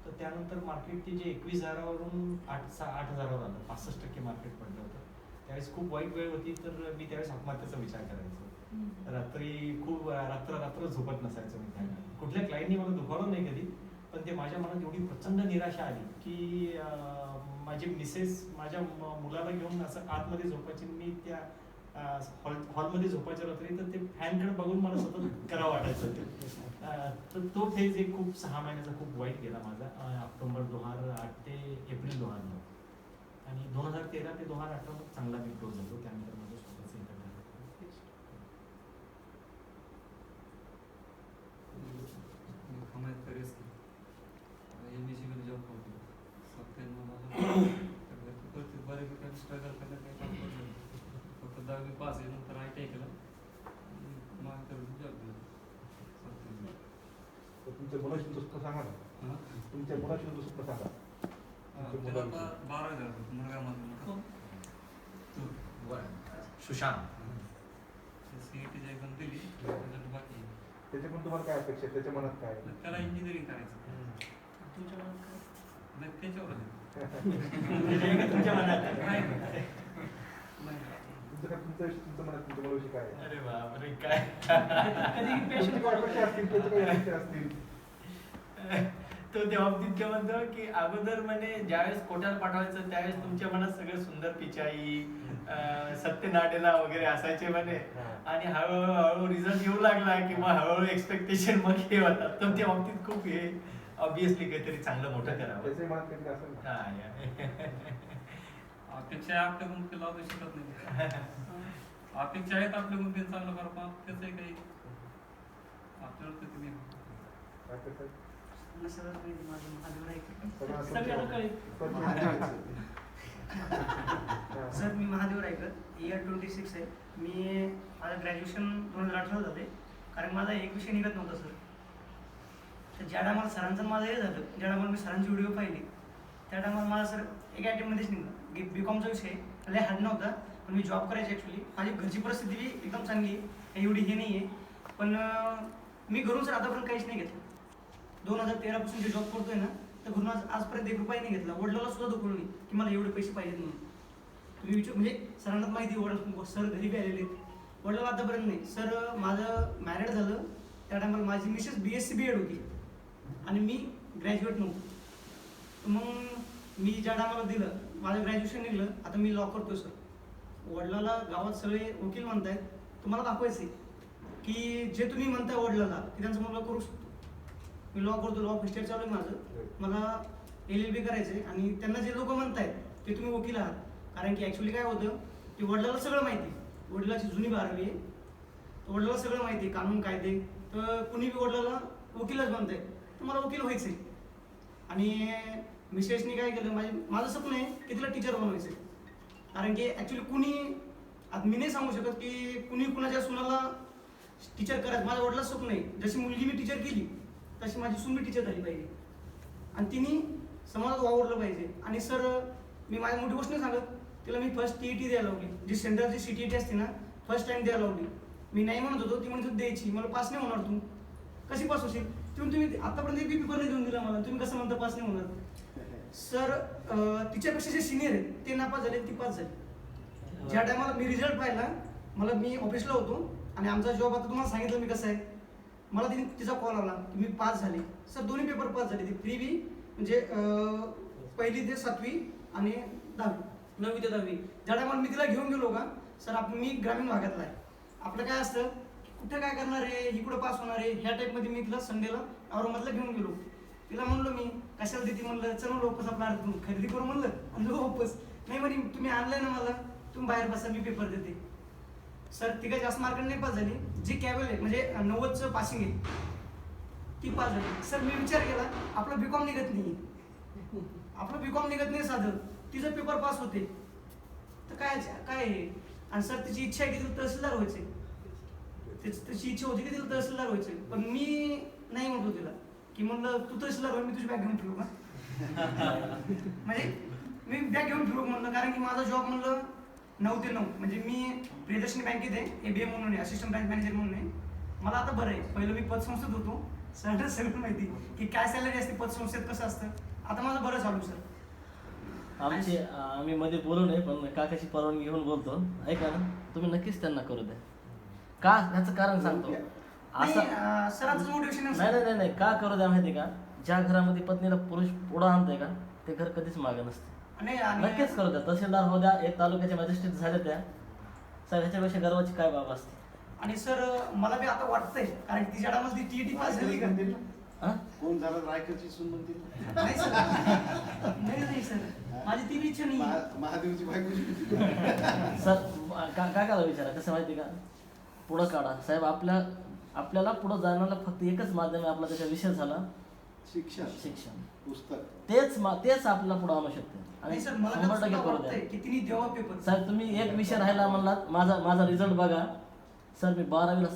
[SPEAKER 4] तर त्यानंतर मार्केट ते जे 21,000वरून 8,000वर आलं, 65% मार्केट पडलं होतं. त्यावेळेस खूप वाईट वेळ होती, तर मी त्यावेळेस आत्महत्येचा विचार करायचो. रात्री खूप रात्र झोपत नसायचो मी त्यावेळेला. कुठल्या क्लायंटनी मला दुखावलं नाही कधी, पण ते माझ्या मनात एवढी प्रचंड निराशा आली की माझी मिसेस माझ्या मुलाला घेऊन असं आतमध्ये झोपायची, मी त्या हॉलमध्ये झोपायच्या रात्री, तर ते फॅनकडे बघून मला सतत करावं वाटायचं ते. तर तो फेज एक खूप 6 महिन्याचा खूप वाईट गेला माझा, ऑक्टोबर 2008 ते एप्रिल 2009. आणि 2013 ते 2018 चांगला मी क्लोज झालो. त्यानंतर माझं स्वतःचं इन्कम झालं.
[SPEAKER 15] जॉब करतो बऱ्यापैकी स्ट्रगल करायला काही काम पडलं. फक्त 10वी पास आहे, नंतर ITI केलं, मागं जॉब केला.
[SPEAKER 3] तुमच्या मुलाची दुःख सांगा ना, तुमच्या मुलाची दुःख सांगा.
[SPEAKER 15] त्याला आता 12 झालं, मुलगा माझा
[SPEAKER 4] सुशांत
[SPEAKER 15] CETची एक्झाम दिली, त्याच्यात बाकी
[SPEAKER 3] त्याच्याकडून तुम्हाला काय अपेक्षा आहे, त्याच्या मनात काय आहे?
[SPEAKER 15] त्याला इंजिनिअरिंग करायचं.
[SPEAKER 9] तुमच्या मनात काय?
[SPEAKER 15] नाही, त्याच्यावर
[SPEAKER 4] तुमच्या मनात
[SPEAKER 15] काय
[SPEAKER 3] तुमचं मनात तुमच्या मुलाविषयी काय आहे?
[SPEAKER 4] अरे बापरे, काय
[SPEAKER 3] तुमची काय अपेक्षा असतील, त्याच्या काही अपेक्षा असतील.
[SPEAKER 4] तो त्या बाबतीत काय म्हणतो की अगोदर म्हणे ज्यावेळेस कोट्याला पाठवायचं त्यावेळेस तुमच्या मनात सगळं सुंदर पिचाई, सत्यनाडेला वगैरे असायचे म्हणे. आणि हळूहळू रिझल्ट येऊ लागला की मग हळूहळू एक्सपेक्टेशन मग हे होतात. तर त्या बाबतीत खूप हे ऑब्विसली काहीतरी चांगलं मोठं करावं.
[SPEAKER 3] त्याच्या मनात काहीतरी असेल ना.
[SPEAKER 15] अपेक्षा आपल्याकडून ते लावू शकत नाही. अपेक्षा आहेत आपल्याकडून ते चांगलं करा, त्याचंही काही आपल्याला तर नाही.
[SPEAKER 16] सर मी महादेव रायकर, इयर 26 आहे. मी माझं ग्रॅज्युएशन 2018 झाले, कारण माझा एक विषय निघत नव्हता सर. तर ज्या टायमाला सरांचं माझं हे झालं, ज्या टायमाला मी सरांची व्हिडिओ पाहिली, त्या टायमाला मला सर एका आयटममध्येच निघलं. BComचा विषय लय हार्ड नव्हता, पण मी जॉब करायची ॲक्च्युली. माझी घरची परिस्थिती बी एकदम चांगली आहे, एवढी हे नाही आहे. पण मी घरून सर आतापर्यंत काहीच नाही घेतलं. 2013 पासून जे जॉब करतोय ना, तर घरून आजपर्यंत 1 रुपया नाही घेतला. वडिलांना सुद्धा दुखवलं नाही की मला एवढे पैसे पाहिजेत म्हणून. तुम्ही म्हणजे सरांना माहिती, वडील सर घरी बी आलेले, वडिलांना आतापर्यंत नाही. सर माझं मॅरिड झालं त्या टायमाला माझी मिसेस BSc BEd होती आणि मी ग्रॅज्युएट नव्हतो. मग मी ज्या टायमाला दिलं, माझं ग्रॅज्युएशन निघलं, आता मी लॉ करतो सर. वडिलाला गावात सगळे वकील म्हणतायत, तुम्हाला दाखवायचं आहे की जे तुम्ही म्हणताय वडिलाला की त्यांचा मुलगा करू शकतो. मी लॉ करतो, लॉ फर्स्ट इयर चालू आहे माझं. मला LLB करायचं आहे. आणि त्यांना जे लोक म्हणतायत ते तुम्ही वकील आहात, कारण की ॲक्च्युली काय होतं की वडिलाला सगळं माहिती, वडिलाची जुनी 12वी आहे, तर वडिलाला सगळं माहिती आहे कानून कायदे. तर कुणी बी वडिलाला वकीलच बनतंय, तर मला वकील व्हायचं आहे. आणि मिसेसनी काय केलं, माझं स्वप्न आहे की तिला टीचर बनवायचं आहे. कारण की ॲक्च्युली कुणी, आता मी नाही सांगू शकत की कुणी कुणाच्या सुनाला टीचर करायचं. माझ्या वडिलाचं स्वप्न आहे, जशी मुलगी मी टीचर केली तशी माझी सून बी टीचर झाली पाहिजे आणि तिने समाजात वावरलं पाहिजे. आणि सर मी माझ्या मोठी गोष्ट नाही सांगत, तिला मी फर्स्ट TET द्यायला लावली, जी सेंट्रलची CTET असते ना, फर्स्ट टाइम द्यायला लावली. मी नाही म्हणत होतो, ती म्हणत होती द्यायची. मला पास नाही होणार, तू कशी पास होशील? तुम्ही आतापर्यंत एक पेपर नाही देऊन दिला मला, तुम्ही कसं म्हणता पास नाही होणार? सर तिच्यापेक्षा जे सिनियर आहेत ते नापास झाले, ती पास झाली. ज्या टायमाला मी रिझल्ट पाहिला, मी ऑफिसला होतो आणि आमचा जॉब आता तुम्हाला सांगितलं मी कसं आहे, मला तिचा कॉल आला की मी पास झाले. सर दोन्ही पेपर पास झाले, ती प्रीवी म्हणजे 1ली ते 7वी आणि 10वी, 9वी ते 10वी. ज्या टायमाला मी तिला घेऊन गेलो का सर, मी ग्रामीण भागातला आहे, आपलं काय असतं कुठं काय करणार आहे, ही कुठं पास होणार आहे, ह्या टाईपमध्ये मी तिला संडेला औरंगाबादला घेऊन गेलो. तिला म्हणलो मी कशाला देते म्हणलं, चल वापस आपला खरेदी करू म्हणलं, आणि वापस नाही म्हणे तुम्ही आणलंय ना मला, तुम्ही बाहेर बसा मी पेपर देते. सर ती काही जास्त मार्कांनी नाही पास झाली, जी कॅबल आहे म्हणजे 90चं पासिंग आहे ती पास झाली. सर मी विचार केला आपलं BCom निघत नाही, आपलं BCom निघत नाही साधं, तिचं पेपर पास होते. तर काय काय आहे? आणि सर त्याची इच्छा आहे की तिला तहसीलदार व्हायचे, त्याची इच्छा होती की तिला तहसीलदार व्हायचे, पण मी नाही म्हणतो तिला की म्हणलं तू तहसीलदार व्हाय, मी तुझी बॅग घेऊन फिरू का? म्हणजे मी बॅग घेऊन फिरू म्हणलं, कारण की माझा जॉब म्हणलं 9 ते 9, म्हणजे मी प्रियदर्शनी बँकेत आहे, ABM म्हणून आहे, असिस्टंट ब्रँच मॅनेजर म्हणून आहे. मला आता बरं आहे, पहिलं मी पतसंस्थेत होतो, सगळं सगळं माहिती की काय सॅलरी असते पतसंस्थेत, कसं असतं. आता माझं बरं चालू सर.
[SPEAKER 9] आम्ही मध्ये बोलू नये, पण काकाची परवानगी घेऊन बोलतो. ऐका ना, तुम्ही नक्कीच त्यांना करू द्या. का ह्याचं कारण सांगतो.
[SPEAKER 16] सरांचं मोटिवेशन
[SPEAKER 9] नाही नाही, का करू द्या माहिती का, ज्या घरामध्ये पत्नीला पुरुष पुढं आणतंय का, ते घर कधीच मागं नसते. नक्कीच करू द्या. तहसीलदार हो द्या, एक तालुक्याच्या मॅजिस्ट्रेट झाले त्या, सर ह्याच्यापेक्षा गर्वाची काय बाब असते.
[SPEAKER 16] आणि सर मला बी आता वाटतंय, कारण तिच्या टायमाला ती TET पास झाली का?
[SPEAKER 6] कोण झालं रायकरची सून म्हणते?
[SPEAKER 16] नाही सर, नाही सर, माझी ती बी इच्छा नाही.
[SPEAKER 6] महादेवची बायको
[SPEAKER 9] सर काकाला विचारा, कसं माहिती का, पुढं काढा साहेब. आपल्याला पुढं जाण्याला फक्त एकच माध्यम आहे आपला, त्याचा विषय झाला शिक्षण.
[SPEAKER 6] पुस्तक
[SPEAKER 9] तेच आपल्याला पुढे आणू शकते. आणि 100% करू द्या साहेब. तुम्ही एक विषय राहिला म्हणलात, माझा रिझल्ट बघा सर. मी 12वीला